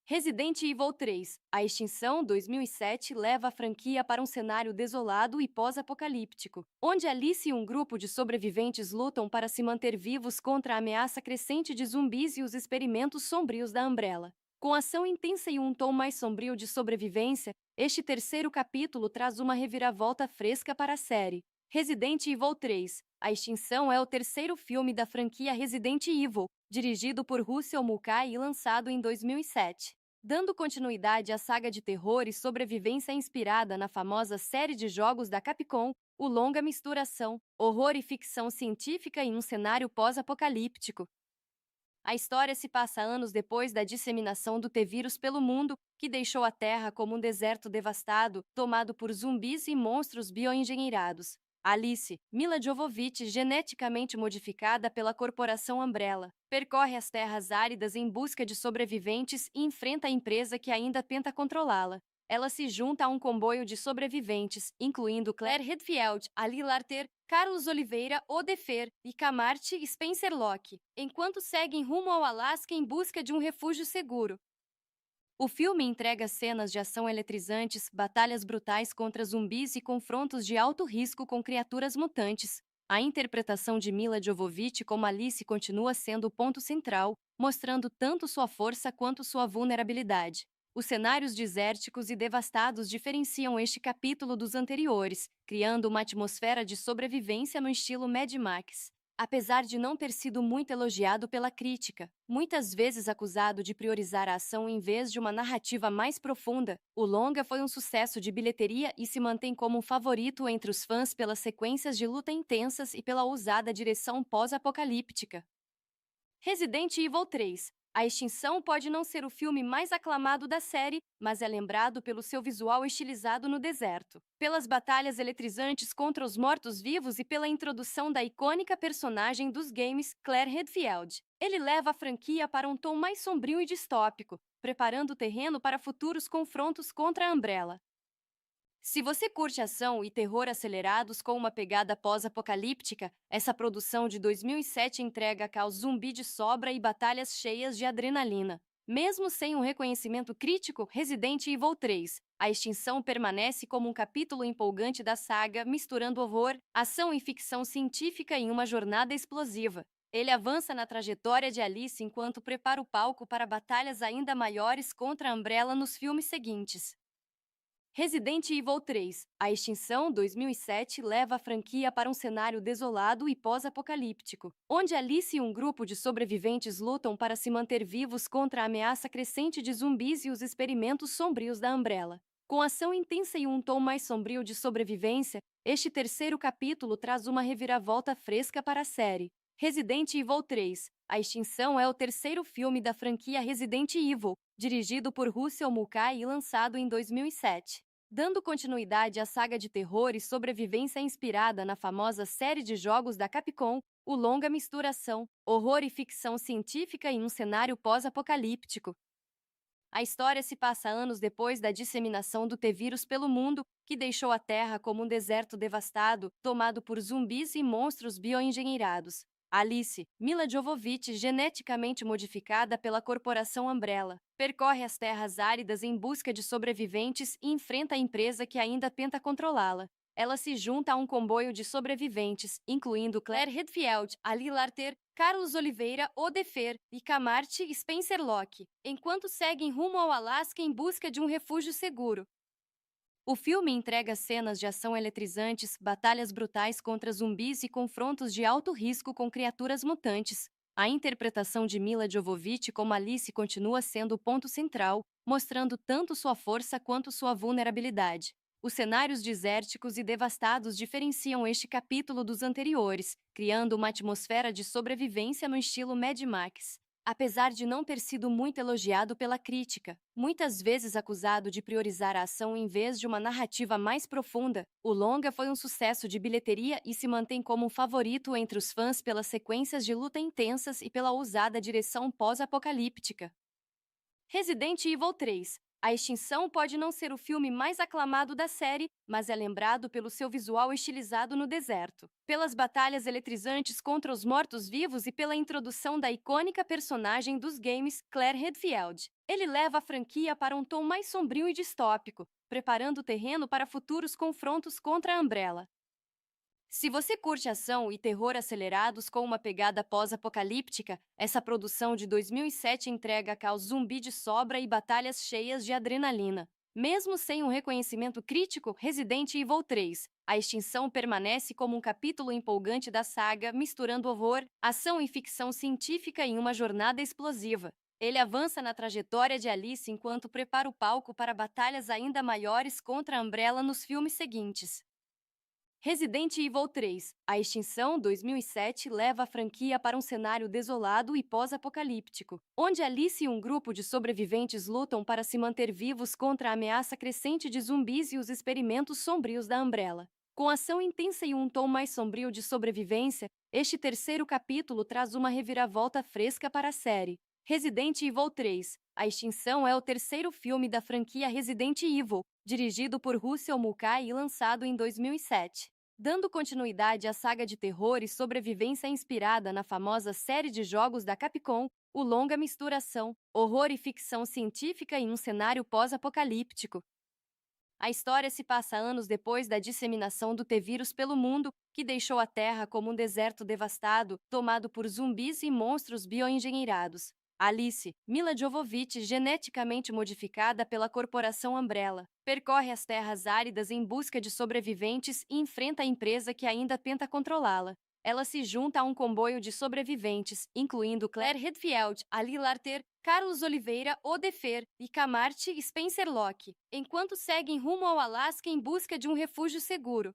Resident Evil 3, A Extinção 2007 leva a franquia para um cenário desolado e pós-apocalíptico, onde Alice e um grupo de sobreviventes lutam para se manter vivos contra a ameaça crescente de zumbis e os experimentos sombrios da Umbrella. Com ação intensa e um tom mais sombrio de sobrevivência, este terceiro capítulo traz uma reviravolta fresca para a série. Resident Evil 3, A Extinção é o terceiro filme da franquia Resident Evil, dirigido por Russell Mulcahy e lançado em 2007. Dando continuidade à saga de terror e sobrevivência inspirada na famosa série de jogos da Capcom, o longa mistura ação, horror e ficção científica em um cenário pós-apocalíptico. A história se passa anos depois da disseminação do T-vírus pelo mundo, que deixou a Terra como um deserto devastado, tomado por zumbis e monstros bioengenheirados. Alice, Mila Jovovich, geneticamente modificada pela corporação Umbrella, percorre as terras áridas em busca de sobreviventes e enfrenta a empresa que ainda tenta controlá-la. Ela se junta a um comboio de sobreviventes, incluindo Claire Redfield, Ali Larter, Carlos Oliveira, Odefer, Icamarte e Spencer Locke, enquanto seguem rumo ao Alasca em busca de um refúgio seguro. O filme entrega cenas de ação eletrizantes, batalhas brutais contra zumbis e confrontos de alto risco com criaturas mutantes. A interpretação de Mila Jovovich como Alice continua sendo o ponto central, mostrando tanto sua força quanto sua vulnerabilidade. Os cenários desérticos e devastados diferenciam este capítulo dos anteriores, criando uma atmosfera de sobrevivência no estilo Mad Max. Apesar de não ter sido muito elogiado pela crítica, muitas vezes acusado de priorizar a ação em vez de uma narrativa mais profunda, o longa foi um sucesso de bilheteria e se mantém como um favorito entre os fãs pelas sequências de luta intensas e pela ousada direção pós-apocalíptica. Resident Evil 3. A Extinção pode não ser o filme mais aclamado da série, mas é lembrado pelo seu visual estilizado no deserto, pelas batalhas eletrizantes contra os mortos-vivos e pela introdução da icônica personagem dos games, Claire Redfield. Ele leva a franquia para um tom mais sombrio e distópico, preparando o terreno para futuros confrontos contra a Umbrella. Se você curte ação e terror acelerados com uma pegada pós-apocalíptica, essa produção de 2007 entrega caos zumbi de sobra e batalhas cheias de adrenalina. Mesmo sem um reconhecimento crítico, Resident Evil 3, A Extinção permanece como um capítulo empolgante da saga, misturando horror, ação e ficção científica em uma jornada explosiva. Ele avança na trajetória de Alice enquanto prepara o palco para batalhas ainda maiores contra a Umbrella nos filmes seguintes. Resident Evil 3, A Extinção 2007 leva a franquia para um cenário desolado e pós-apocalíptico, onde Alice e um grupo de sobreviventes lutam para se manter vivos contra a ameaça crescente de zumbis e os experimentos sombrios da Umbrella. Com ação intensa e um tom mais sombrio de sobrevivência, este terceiro capítulo traz uma reviravolta fresca para a série. Resident Evil 3, A Extinção é o terceiro filme da franquia Resident Evil, dirigido por Russell Mulcahy e lançado em 2007. Dando continuidade à saga de terror e sobrevivência inspirada na famosa série de jogos da Capcom, o longa mistura ação, horror e ficção científica em um cenário pós-apocalíptico. A história se passa anos depois da disseminação do T-vírus pelo mundo, que deixou a Terra como um deserto devastado, tomado por zumbis e monstros bioengenheirados. Alice, Mila Jovovich, geneticamente modificada pela corporação Umbrella, percorre as terras áridas em busca de sobreviventes e enfrenta a empresa que ainda tenta controlá-la. Ela se junta a um comboio de sobreviventes, incluindo Claire Redfield, Ali Larter, Carlos Oliveira, Odefer, Icamarte e Spencer Locke, enquanto seguem rumo ao Alasca em busca de um refúgio seguro. O filme entrega cenas de ação eletrizantes, batalhas brutais contra zumbis e confrontos de alto risco com criaturas mutantes. A interpretação de Mila Jovovich como Alice continua sendo o ponto central, mostrando tanto sua força quanto sua vulnerabilidade. Os cenários desérticos e devastados diferenciam este capítulo dos anteriores, criando uma atmosfera de sobrevivência no estilo Mad Max. Apesar de não ter sido muito elogiado pela crítica, muitas vezes acusado de priorizar a ação em vez de uma narrativa mais profunda, o longa foi um sucesso de bilheteria e se mantém como um favorito entre os fãs pelas sequências de luta intensas e pela ousada direção pós-apocalíptica. Resident Evil 3. A Extinção pode não ser o filme mais aclamado da série, mas é lembrado pelo seu visual estilizado no deserto, pelas batalhas eletrizantes contra os mortos-vivos e pela introdução da icônica personagem dos games, Claire Redfield. Ele leva a franquia para um tom mais sombrio e distópico, preparando o terreno para futuros confrontos contra a Umbrella. Se você curte ação e terror acelerados com uma pegada pós-apocalíptica, essa produção de 2007 entrega caos zumbi de sobra e batalhas cheias de adrenalina. Mesmo sem um reconhecimento crítico, Resident Evil 3, A Extinção permanece como um capítulo empolgante da saga, misturando horror, ação e ficção científica em uma jornada explosiva. Ele avança na trajetória de Alice enquanto prepara o palco para batalhas ainda maiores contra a Umbrella nos filmes seguintes. Resident Evil 3, A Extinção 2007 leva a franquia para um cenário desolado e pós-apocalíptico, onde Alice e um grupo de sobreviventes lutam para se manter vivos contra a ameaça crescente de zumbis e os experimentos sombrios da Umbrella. Com ação intensa e um tom mais sombrio de sobrevivência, este terceiro capítulo traz uma reviravolta fresca para a série. Resident Evil 3, A Extinção é o terceiro filme da franquia Resident Evil, dirigido por Russell Mulcahy e lançado em 2007. Dando continuidade à saga de terror e sobrevivência inspirada na famosa série de jogos da Capcom, o longa mistura ação, horror e ficção científica em um cenário pós-apocalíptico. A história se passa anos depois da disseminação do T-vírus pelo mundo, que deixou a Terra como um deserto devastado, tomado por zumbis e monstros bioengenheirados. Alice, Mila Jovovich, geneticamente modificada pela corporação Umbrella, percorre as terras áridas em busca de sobreviventes e enfrenta a empresa que ainda tenta controlá-la. Ela se junta a um comboio de sobreviventes, incluindo Claire Redfield, Ali Larter, Carlos Oliveira, Odefer e Camarte Spencer Locke, enquanto seguem rumo ao Alasca em busca de um refúgio seguro.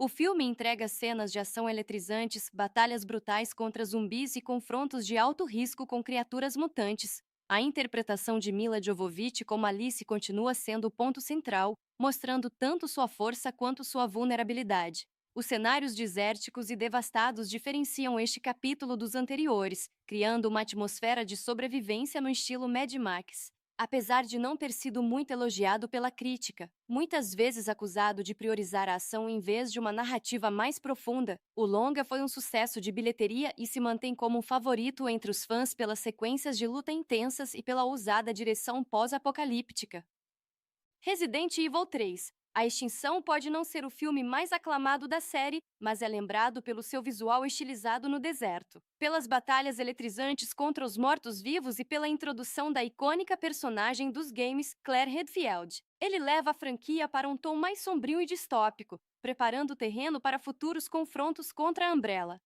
O filme entrega cenas de ação eletrizantes, batalhas brutais contra zumbis e confrontos de alto risco com criaturas mutantes. A interpretação de Mila Jovovich como Alice continua sendo o ponto central, mostrando tanto sua força quanto sua vulnerabilidade. Os cenários desérticos e devastados diferenciam este capítulo dos anteriores, criando uma atmosfera de sobrevivência no estilo Mad Max. Apesar de não ter sido muito elogiado pela crítica, muitas vezes acusado de priorizar a ação em vez de uma narrativa mais profunda, o longa foi um sucesso de bilheteria e se mantém como um favorito entre os fãs pelas sequências de luta intensas e pela ousada direção pós-apocalíptica. Resident Evil 3. A Extinção pode não ser o filme mais aclamado da série, mas é lembrado pelo seu visual estilizado no deserto, pelas batalhas eletrizantes contra os mortos-vivos e pela introdução da icônica personagem dos games, Claire Redfield. Ele leva a franquia para um tom mais sombrio e distópico, preparando o terreno para futuros confrontos contra a Umbrella.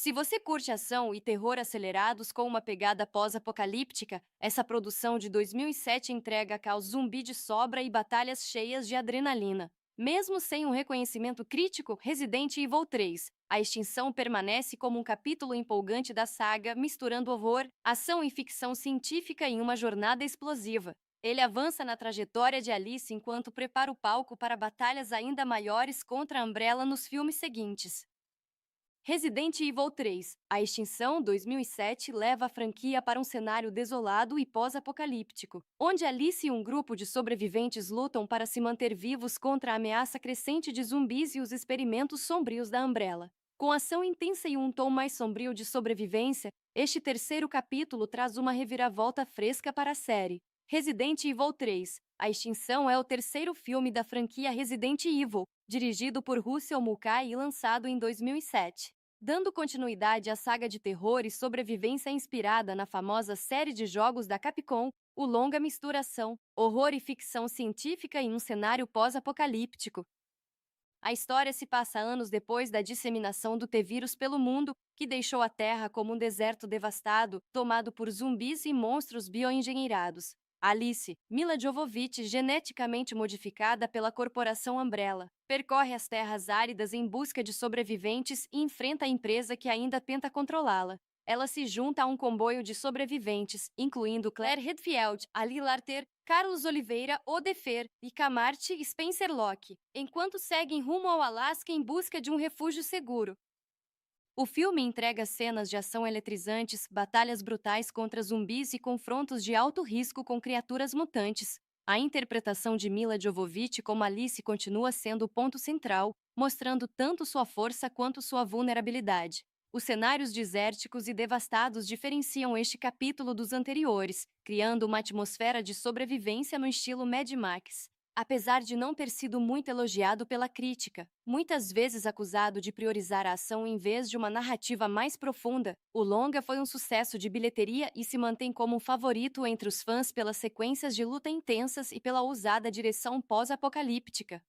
Se você curte ação e terror acelerados com uma pegada pós-apocalíptica, essa produção de 2007 entrega caos zumbi de sobra e batalhas cheias de adrenalina. Mesmo sem um reconhecimento crítico, Resident Evil 3, A Extinção permanece como um capítulo empolgante da saga, misturando horror, ação e ficção científica em uma jornada explosiva. Ele avança na trajetória de Alice enquanto prepara o palco para batalhas ainda maiores contra a Umbrella nos filmes seguintes. Resident Evil 3, A Extinção 2007 leva a franquia para um cenário desolado e pós-apocalíptico, onde Alice e um grupo de sobreviventes lutam para se manter vivos contra a ameaça crescente de zumbis e os experimentos sombrios da Umbrella. Com ação intensa e um tom mais sombrio de sobrevivência, este terceiro capítulo traz uma reviravolta fresca para a série. Resident Evil 3, A Extinção é o terceiro filme da franquia Resident Evil, dirigido por Russell Mulcahy e lançado em 2007. Dando continuidade à saga de terror e sobrevivência inspirada na famosa série de jogos da Capcom, o longa mistura ação, horror e ficção científica em um cenário pós-apocalíptico. A história se passa anos depois da disseminação do T-vírus pelo mundo, que deixou a Terra como um deserto devastado, tomado por zumbis e monstros bioengenheirados. Alice, Mila Jovovich, geneticamente modificada pela corporação Umbrella, percorre as terras áridas em busca de sobreviventes e enfrenta a empresa que ainda tenta controlá-la. Ela se junta a um comboio de sobreviventes, incluindo Claire Redfield, Ali Larter, Carlos Oliveira, Odefer e Camarte Spencer Locke, enquanto seguem rumo ao Alasca em busca de um refúgio seguro. O filme entrega cenas de ação eletrizantes, batalhas brutais contra zumbis e confrontos de alto risco com criaturas mutantes. A interpretação de Mila Jovovich como Alice continua sendo o ponto central, mostrando tanto sua força quanto sua vulnerabilidade. Os cenários desérticos e devastados diferenciam este capítulo dos anteriores, criando uma atmosfera de sobrevivência no estilo Mad Max. Apesar de não ter sido muito elogiado pela crítica, muitas vezes acusado de priorizar a ação em vez de uma narrativa mais profunda, o longa foi um sucesso de bilheteria e se mantém como um favorito entre os fãs pelas sequências de luta intensas e pela ousada direção pós-apocalíptica.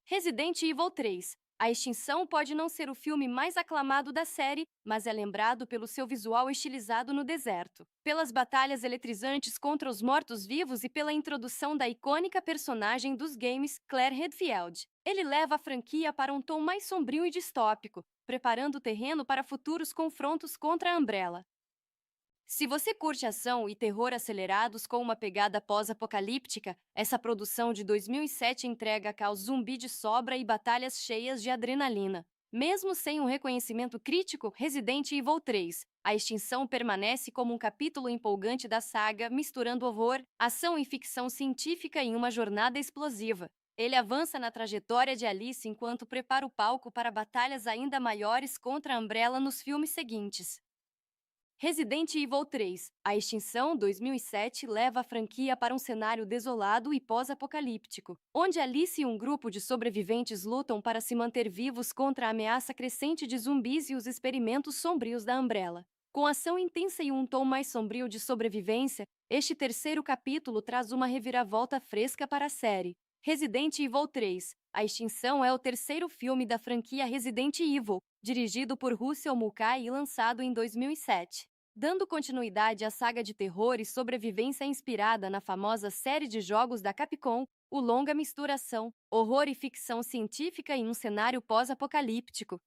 Resident Evil 3. A Extinção pode não ser o filme mais aclamado da série, mas é lembrado pelo seu visual estilizado no deserto, pelas batalhas eletrizantes contra os mortos-vivos e pela introdução da icônica personagem dos games, Claire Redfield. Ele leva a franquia para um tom mais sombrio e distópico, preparando o terreno para futuros confrontos contra a Umbrella. Se você curte ação e terror acelerados com uma pegada pós-apocalíptica, essa produção de 2007 entrega caos zumbi de sobra e batalhas cheias de adrenalina. Mesmo sem um reconhecimento crítico, Resident Evil 3, A Extinção permanece como um capítulo empolgante da saga, misturando horror, ação e ficção científica em uma jornada explosiva. Ele avança na trajetória de Alice enquanto prepara o palco para batalhas ainda maiores contra a Umbrella nos filmes seguintes. Resident Evil 3, A Extinção 2007 leva a franquia para um cenário desolado e pós-apocalíptico, onde Alice e um grupo de sobreviventes lutam para se manter vivos contra a ameaça crescente de zumbis e os experimentos sombrios da Umbrella. Com ação intensa e um tom mais sombrio de sobrevivência, este terceiro capítulo traz uma reviravolta fresca para a série. Resident Evil 3, A Extinção é o terceiro filme da franquia Resident Evil, dirigido por Russell Mulcahy e lançado em 2007. Dando continuidade à saga de terror e sobrevivência inspirada na famosa série de jogos da Capcom, o longa mistura ação, horror e ficção científica em um cenário pós-apocalíptico.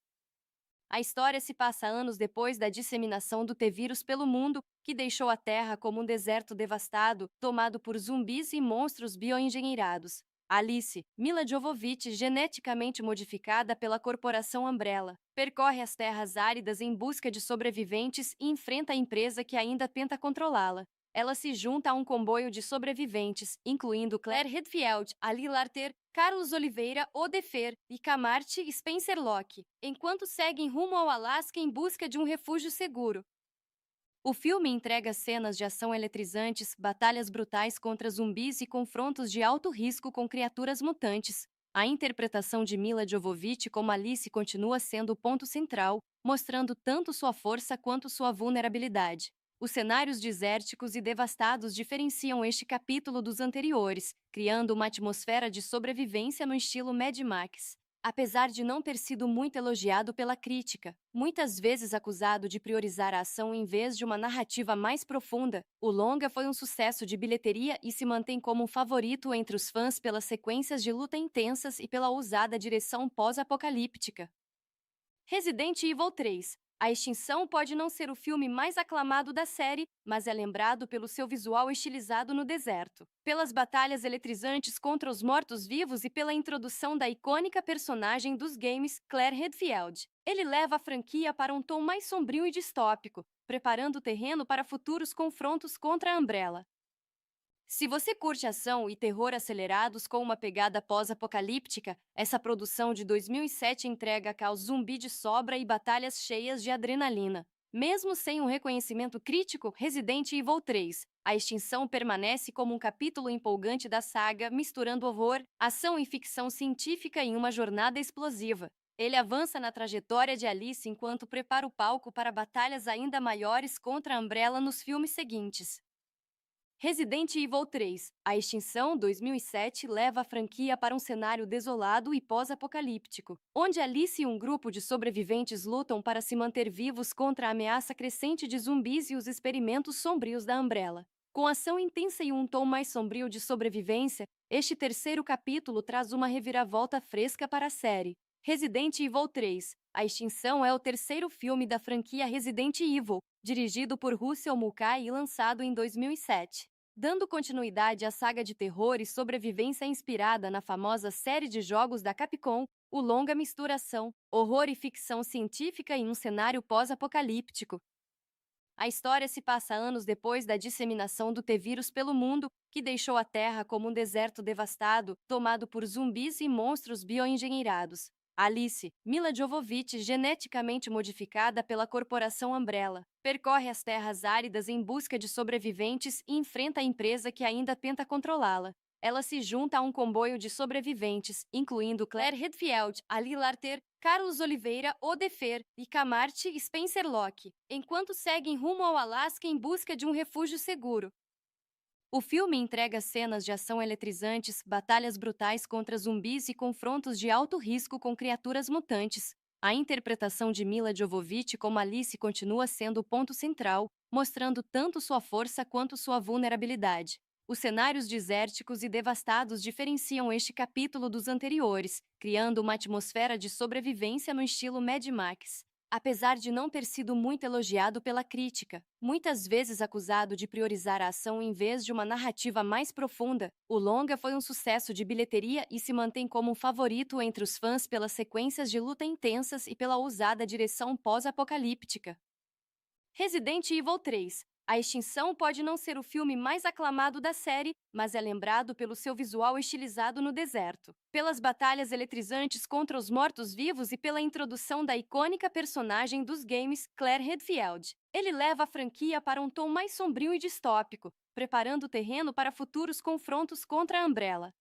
A história se passa anos depois da disseminação do T-vírus pelo mundo, que deixou a Terra como um deserto devastado, tomado por zumbis e monstros bioengenheirados. Alice, Mila Jovovich, geneticamente modificada pela corporação Umbrella, percorre as terras áridas em busca de sobreviventes e enfrenta a empresa que ainda tenta controlá-la. Ela se junta a um comboio de sobreviventes, incluindo Claire Redfield, Ali Larter, Carlos Oliveira, Odefer e Camarte Spencer Locke, enquanto seguem rumo ao Alasca em busca de um refúgio seguro. O filme entrega cenas de ação eletrizantes, batalhas brutais contra zumbis e confrontos de alto risco com criaturas mutantes. A interpretação de Mila Jovovich como Alice continua sendo o ponto central, mostrando tanto sua força quanto sua vulnerabilidade. Os cenários desérticos e devastados diferenciam este capítulo dos anteriores, criando uma atmosfera de sobrevivência no estilo Mad Max. Apesar de não ter sido muito elogiado pela crítica, muitas vezes acusado de priorizar a ação em vez de uma narrativa mais profunda, o longa foi um sucesso de bilheteria e se mantém como um favorito entre os fãs pelas sequências de luta intensas e pela ousada direção pós-apocalíptica. Resident Evil 3. A Extinção pode não ser o filme mais aclamado da série, mas é lembrado pelo seu visual estilizado no deserto, pelas batalhas eletrizantes contra os mortos-vivos e pela introdução da icônica personagem dos games, Claire Redfield. Ele leva a franquia para um tom mais sombrio e distópico, preparando o terreno para futuros confrontos contra a Umbrella. Se você curte ação e terror acelerados com uma pegada pós-apocalíptica, essa produção de 2007 entrega caos zumbi de sobra e batalhas cheias de adrenalina. Mesmo sem um reconhecimento crítico, Resident Evil 3, A Extinção permanece como um capítulo empolgante da saga, misturando horror, ação e ficção científica em uma jornada explosiva. Ele avança na trajetória de Alice enquanto prepara o palco para batalhas ainda maiores contra a Umbrella nos filmes seguintes. Resident Evil 3, a extinção 2007 leva a franquia para um cenário desolado e pós-apocalíptico, onde Alice e um grupo de sobreviventes lutam para se manter vivos contra a ameaça crescente de zumbis e os experimentos sombrios da Umbrella. Com ação intensa e um tom mais sombrio de sobrevivência, este terceiro capítulo traz uma reviravolta fresca para a série. Resident Evil 3, a extinção é o terceiro filme da franquia Resident Evil, dirigido por Russell Mulcahy e lançado em 2007. Dando continuidade à saga de terror e sobrevivência inspirada na famosa série de jogos da Capcom, o longa mistura ação, horror e ficção científica em um cenário pós-apocalíptico. A história se passa anos depois da disseminação do T-vírus pelo mundo, que deixou a Terra como um deserto devastado, tomado por zumbis e monstros bioengenheirados. Alice, Mila Jovovich, geneticamente modificada pela corporação Umbrella, percorre as terras áridas em busca de sobreviventes e enfrenta a empresa que ainda tenta controlá-la. Ela se junta a um comboio de sobreviventes, incluindo Claire Redfield, Ali Larter, Carlos Oliveira, Odefer, Icamarte e Spencer Locke, enquanto seguem rumo ao Alasca em busca de um refúgio seguro. O filme entrega cenas de ação eletrizantes, batalhas brutais contra zumbis e confrontos de alto risco com criaturas mutantes. A interpretação de Mila Jovovich como Alice continua sendo o ponto central, mostrando tanto sua força quanto sua vulnerabilidade. Os cenários desérticos e devastados diferenciam este capítulo dos anteriores, criando uma atmosfera de sobrevivência no estilo Mad Max. Apesar de não ter sido muito elogiado pela crítica, muitas vezes acusado de priorizar a ação em vez de uma narrativa mais profunda, o longa foi um sucesso de bilheteria e se mantém como um favorito entre os fãs pelas sequências de luta intensas e pela ousada direção pós-apocalíptica. Resident Evil 3. A extinção pode não ser o filme mais aclamado da série, mas é lembrado pelo seu visual estilizado no deserto, pelas batalhas eletrizantes contra os mortos-vivos e pela introdução da icônica personagem dos games, Claire Redfield. Ele leva a franquia para um tom mais sombrio e distópico, preparando o terreno para futuros confrontos contra a Umbrella.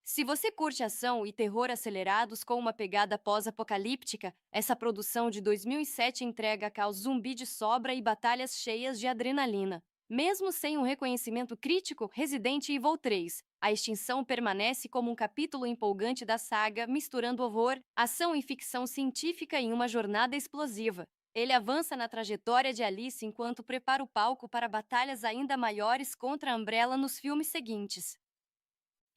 Se você curte ação e terror acelerados com uma pegada pós-apocalíptica, essa produção de 2007 entrega caos zumbi de sobra e batalhas cheias de adrenalina. Mesmo sem um reconhecimento crítico, Resident Evil 3, a extinção permanece como um capítulo empolgante da saga, misturando horror, ação e ficção científica em uma jornada explosiva. Ele avança na trajetória de Alice enquanto prepara o palco para batalhas ainda maiores contra a Umbrella nos filmes seguintes.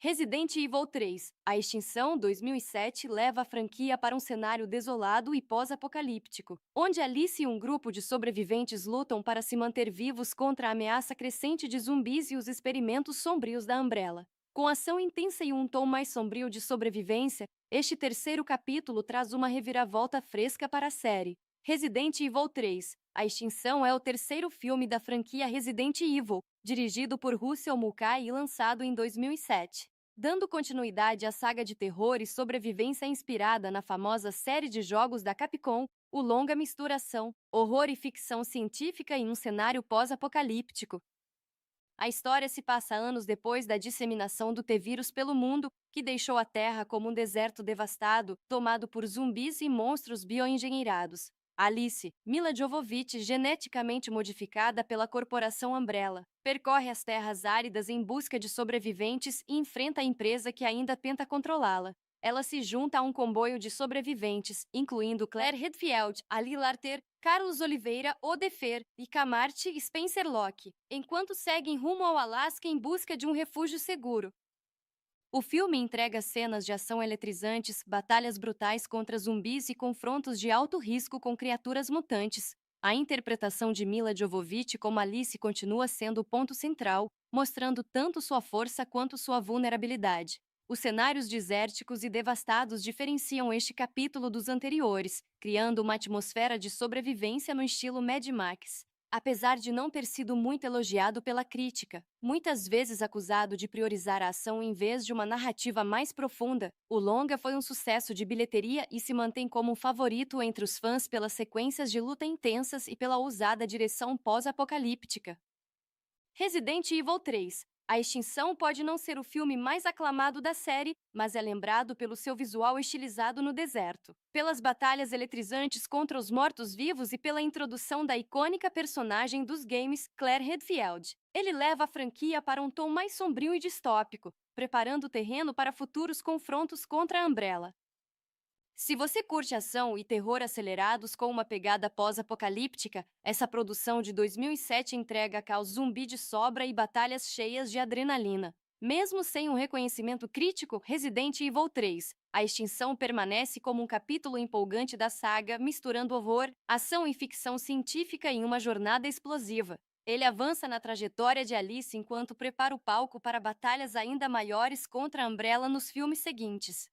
Resident Evil 3, a extinção 2007 leva a franquia para um cenário desolado e pós-apocalíptico, onde Alice e um grupo de sobreviventes lutam para se manter vivos contra a ameaça crescente de zumbis e os experimentos sombrios da Umbrella. Com ação intensa e um tom mais sombrio de sobrevivência, este terceiro capítulo traz uma reviravolta fresca para a série. Resident Evil 3, a extinção é o terceiro filme da franquia Resident Evil, dirigido por Russell Mulcahy e lançado em 2007. Dando continuidade à saga de terror e sobrevivência inspirada na famosa série de jogos da Capcom, o longa mistura ação, horror e ficção científica em um cenário pós-apocalíptico. A história se passa anos depois da disseminação do T-vírus pelo mundo, que deixou a Terra como um deserto devastado, tomado por zumbis e monstros bioengenheirados. Alice, Mila Jovovich, geneticamente modificada pela corporação Umbrella, percorre as terras áridas em busca de sobreviventes e enfrenta a empresa que ainda tenta controlá-la. Ela se junta a um comboio de sobreviventes, incluindo Claire Redfield, Ali Larter, Carlos Oliveira, Odefer, Icamarte e Spencer Locke, enquanto seguem rumo ao Alasca em busca de um refúgio seguro. O filme entrega cenas de ação eletrizantes, batalhas brutais contra zumbis e confrontos de alto risco com criaturas mutantes. A interpretação de Mila Jovovich como Alice continua sendo o ponto central, mostrando tanto sua força quanto sua vulnerabilidade. Os cenários desérticos e devastados diferenciam este capítulo dos anteriores, criando uma atmosfera de sobrevivência no estilo Mad Max. Apesar de não ter sido muito elogiado pela crítica, muitas vezes acusado de priorizar a ação em vez de uma narrativa mais profunda, o longa foi um sucesso de bilheteria e se mantém como um favorito entre os fãs pelas sequências de luta intensas e pela ousada direção pós-apocalíptica. Resident Evil 3, A Extinção pode não ser o filme mais aclamado da série, mas é lembrado pelo seu visual estilizado no deserto, pelas batalhas eletrizantes contra os mortos-vivos e pela introdução da icônica personagem dos games, Claire Redfield. Ele leva a franquia para um tom mais sombrio e distópico, preparando o terreno para futuros confrontos contra a Umbrella. Se você curte ação e terror acelerados com uma pegada pós-apocalíptica, essa produção de 2007 entrega caos zumbi de sobra e batalhas cheias de adrenalina. Mesmo sem um reconhecimento crítico, Resident Evil 3, A Extinção permanece como um capítulo empolgante da saga, misturando horror, ação e ficção científica em uma jornada explosiva. Ele avança na trajetória de Alice enquanto prepara o palco para batalhas ainda maiores contra a Umbrella nos filmes seguintes.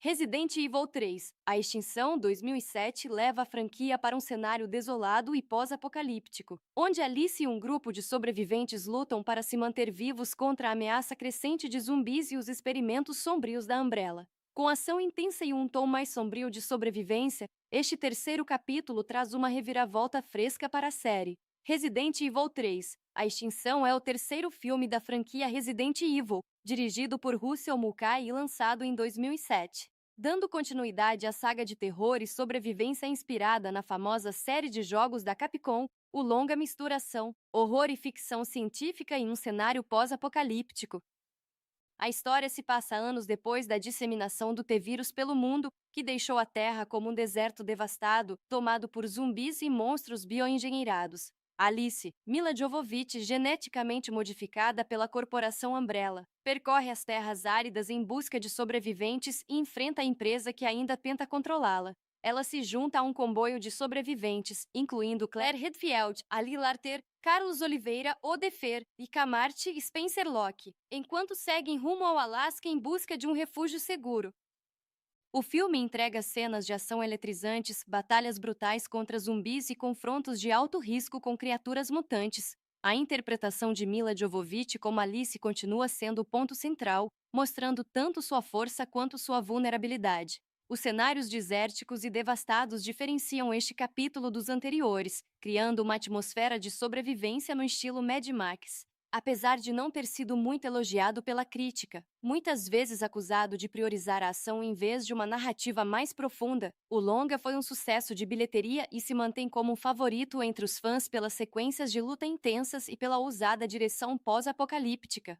Resident Evil 3, A Extinção 2007 leva a franquia para um cenário desolado e pós-apocalíptico, onde Alice e um grupo de sobreviventes lutam para se manter vivos contra a ameaça crescente de zumbis e os experimentos sombrios da Umbrella. Com ação intensa e um tom mais sombrio de sobrevivência, este terceiro capítulo traz uma reviravolta fresca para a série. Resident Evil 3, A Extinção é o terceiro filme da franquia Resident Evil, dirigido por Russell Mulcahy e lançado em 2007. Dando continuidade à saga de terror e sobrevivência inspirada na famosa série de jogos da Capcom, o longa mistura ação, horror e ficção científica em um cenário pós-apocalíptico. A história se passa anos depois da disseminação do T-vírus pelo mundo, que deixou a Terra como um deserto devastado, tomado por zumbis e monstros bioengenheirados. Alice, Mila Jovovich, geneticamente modificada pela corporação Umbrella, percorre as terras áridas em busca de sobreviventes e enfrenta a empresa que ainda tenta controlá-la. Ela se junta a um comboio de sobreviventes, incluindo Claire Redfield, Ali Larter, Carlos Oliveira, Odefer e Camarte Spencer Locke, enquanto seguem rumo ao Alasca em busca de um refúgio seguro. O filme entrega cenas de ação eletrizantes, batalhas brutais contra zumbis e confrontos de alto risco com criaturas mutantes. A interpretação de Mila Jovovich como Alice continua sendo o ponto central, mostrando tanto sua força quanto sua vulnerabilidade. Os cenários desérticos e devastados diferenciam este capítulo dos anteriores, criando uma atmosfera de sobrevivência no estilo Mad Max. Apesar de não ter sido muito elogiado pela crítica, muitas vezes acusado de priorizar a ação em vez de uma narrativa mais profunda, o longa foi um sucesso de bilheteria e se mantém como um favorito entre os fãs pelas sequências de luta intensas e pela ousada direção pós-apocalíptica.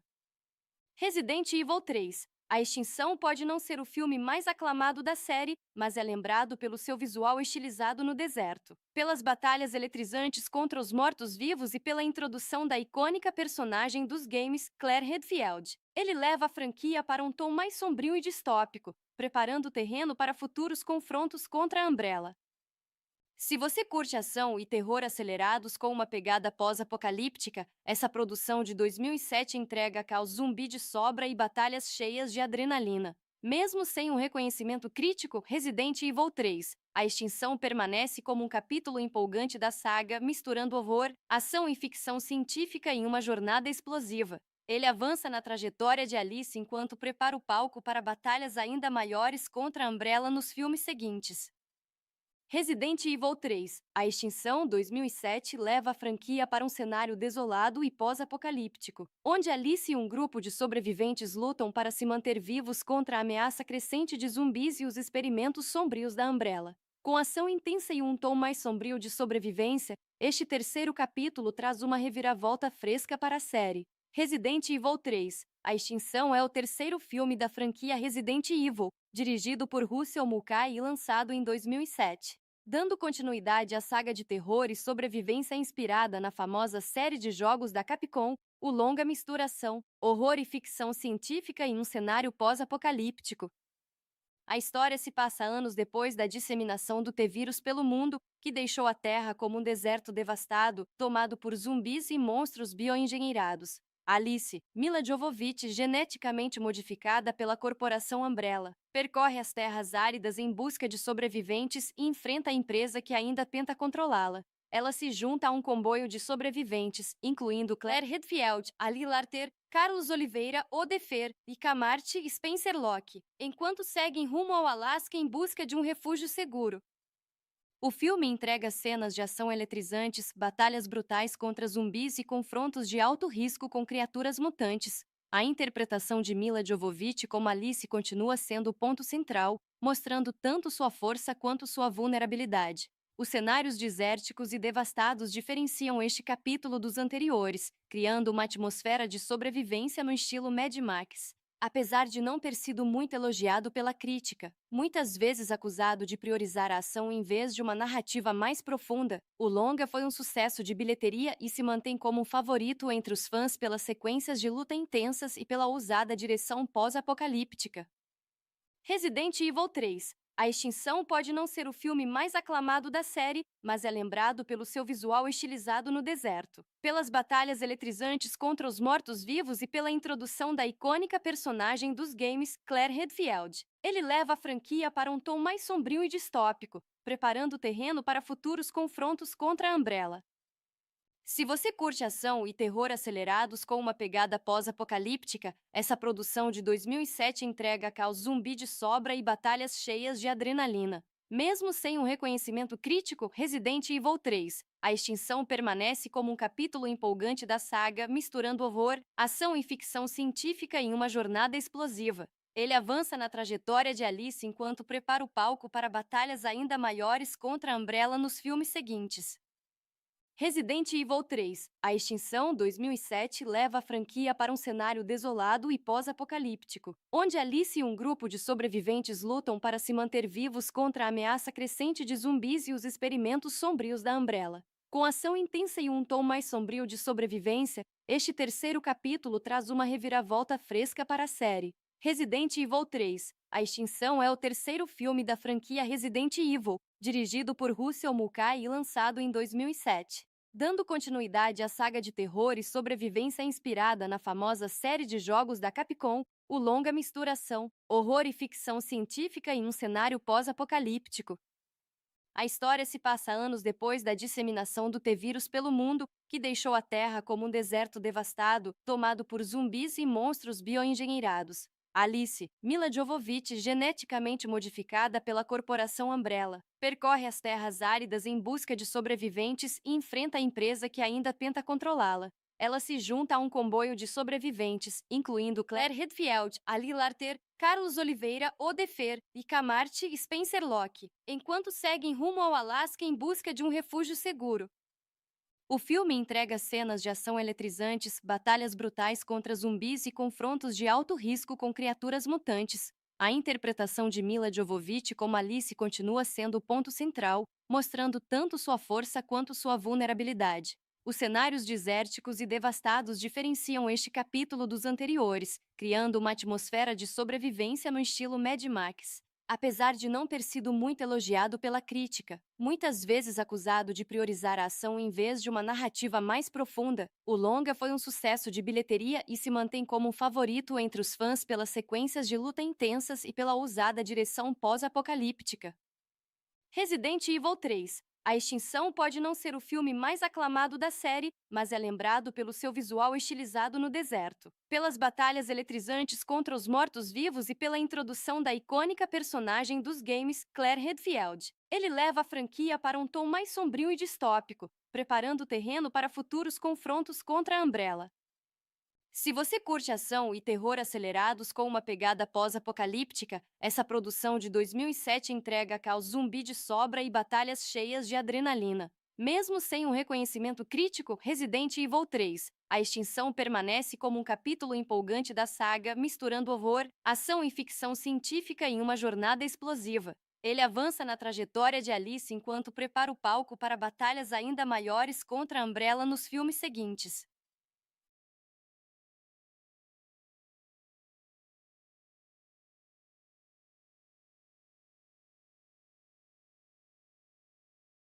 Resident Evil 3, A Extinção pode não ser o filme mais aclamado da série, mas é lembrado pelo seu visual estilizado no deserto, pelas batalhas eletrizantes contra os mortos-vivos e pela introdução da icônica personagem dos games, Claire Redfield. Ele leva a franquia para um tom mais sombrio e distópico, preparando o terreno para futuros confrontos contra a Umbrella. Se você curte ação e terror acelerados com uma pegada pós-apocalíptica, essa produção de 2007 entrega caos zumbi de sobra e batalhas cheias de adrenalina. Mesmo sem um reconhecimento crítico, Resident Evil 3, A Extinção permanece como um capítulo empolgante da saga, misturando horror, ação e ficção científica em uma jornada explosiva. Ele avança na trajetória de Alice enquanto prepara o palco para batalhas ainda maiores contra a Umbrella nos filmes seguintes. Resident Evil 3, A Extinção 2007 leva a franquia para um cenário desolado e pós-apocalíptico, onde Alice e um grupo de sobreviventes lutam para se manter vivos contra a ameaça crescente de zumbis e os experimentos sombrios da Umbrella. Com ação intensa e um tom mais sombrio de sobrevivência, este terceiro capítulo traz uma reviravolta fresca para a série. Resident Evil 3, A Extinção é o terceiro filme da franquia Resident Evil, dirigido por Russell Mulcahy e lançado em 2007. Dando continuidade à saga de terror e sobrevivência inspirada na famosa série de jogos da Capcom, o longa mistura ação, horror e ficção científica em um cenário pós-apocalíptico. A história se passa anos depois da disseminação do T-vírus pelo mundo, que deixou a Terra como um deserto devastado, tomado por zumbis e monstros bioengenheirados. Alice, Mila Jovovich, geneticamente modificada pela corporação Umbrella, percorre as terras áridas em busca de sobreviventes e enfrenta a empresa que ainda tenta controlá-la. Ela se junta a um comboio de sobreviventes, incluindo Claire Redfield, Ali Larter, Carlos Oliveira, Odefer e Camarte Spencer Locke, enquanto seguem rumo ao Alasca em busca de um refúgio seguro. O filme entrega cenas de ação eletrizantes, batalhas brutais contra zumbis e confrontos de alto risco com criaturas mutantes. A interpretação de Mila Jovovich como Alice continua sendo o ponto central, mostrando tanto sua força quanto sua vulnerabilidade. Os cenários desérticos e devastados diferenciam este capítulo dos anteriores, criando uma atmosfera de sobrevivência no estilo Mad Max. Apesar de não ter sido muito elogiado pela crítica, muitas vezes acusado de priorizar a ação em vez de uma narrativa mais profunda, o longa foi um sucesso de bilheteria e se mantém como um favorito entre os fãs pelas sequências de luta intensas e pela ousada direção pós-apocalíptica. Resident Evil 3. A Extinção pode não ser o filme mais aclamado da série, mas é lembrado pelo seu visual estilizado no deserto, pelas batalhas eletrizantes contra os mortos-vivos e pela introdução da icônica personagem dos games, Claire Redfield. Ele leva a franquia para um tom mais sombrio e distópico, preparando o terreno para futuros confrontos contra a Umbrella. Se você curte ação e terror acelerados com uma pegada pós-apocalíptica, essa produção de 2007 entrega caos zumbi de sobra e batalhas cheias de adrenalina. Mesmo sem um reconhecimento crítico, Resident Evil 3, A Extinção permanece como um capítulo empolgante da saga, misturando horror, ação e ficção científica em uma jornada explosiva. Ele avança na trajetória de Alice enquanto prepara o palco para batalhas ainda maiores contra a Umbrella nos filmes seguintes. Resident Evil 3, A Extinção 2007 leva a franquia para um cenário desolado e pós-apocalíptico, onde Alice e um grupo de sobreviventes lutam para se manter vivos contra a ameaça crescente de zumbis e os experimentos sombrios da Umbrella. Com ação intensa e um tom mais sombrio de sobrevivência, este terceiro capítulo traz uma reviravolta fresca para a série. Resident Evil 3, A Extinção é o terceiro filme da franquia Resident Evil, dirigido por Russell Mulcahy e lançado em 2007. Dando continuidade à saga de terror e sobrevivência inspirada na famosa série de jogos da Capcom, o longa mistura ação, horror e ficção científica em um cenário pós-apocalíptico. A história se passa anos depois da disseminação do T-vírus pelo mundo, que deixou a Terra como um deserto devastado, tomado por zumbis e monstros bioengenheirados. Alice, Mila Jovovich, geneticamente modificada pela corporação Umbrella, percorre as terras áridas em busca de sobreviventes e enfrenta a empresa que ainda tenta controlá-la. Ela se junta a um comboio de sobreviventes, incluindo Claire Redfield, Ali Larter, Carlos Oliveira, Odefer e Camarte Spencer Locke, enquanto seguem rumo ao Alasca em busca de um refúgio seguro. O filme entrega cenas de ação eletrizantes, batalhas brutais contra zumbis e confrontos de alto risco com criaturas mutantes. A interpretação de Mila Jovovich como Alice continua sendo o ponto central, mostrando tanto sua força quanto sua vulnerabilidade. Os cenários desérticos e devastados diferenciam este capítulo dos anteriores, criando uma atmosfera de sobrevivência no estilo Mad Max. Apesar de não ter sido muito elogiado pela crítica, muitas vezes acusado de priorizar a ação em vez de uma narrativa mais profunda, o longa foi um sucesso de bilheteria e se mantém como um favorito entre os fãs pelas sequências de luta intensas e pela ousada direção pós-apocalíptica. Resident Evil 3. A Extinção pode não ser o filme mais aclamado da série, mas é lembrado pelo seu visual estilizado no deserto, pelas batalhas eletrizantes contra os mortos-vivos e pela introdução da icônica personagem dos games, Claire Redfield. Ele leva a franquia para um tom mais sombrio e distópico, preparando o terreno para futuros confrontos contra a Umbrella. Se você curte ação e terror acelerados com uma pegada pós-apocalíptica, essa produção de 2007 entrega caos zumbi de sobra e batalhas cheias de adrenalina. Mesmo sem um reconhecimento crítico, Resident Evil 3, A Extinção permanece como um capítulo empolgante da saga, misturando horror, ação e ficção científica em uma jornada explosiva. Ele avança na trajetória de Alice enquanto prepara o palco para batalhas ainda maiores contra a Umbrella nos filmes seguintes.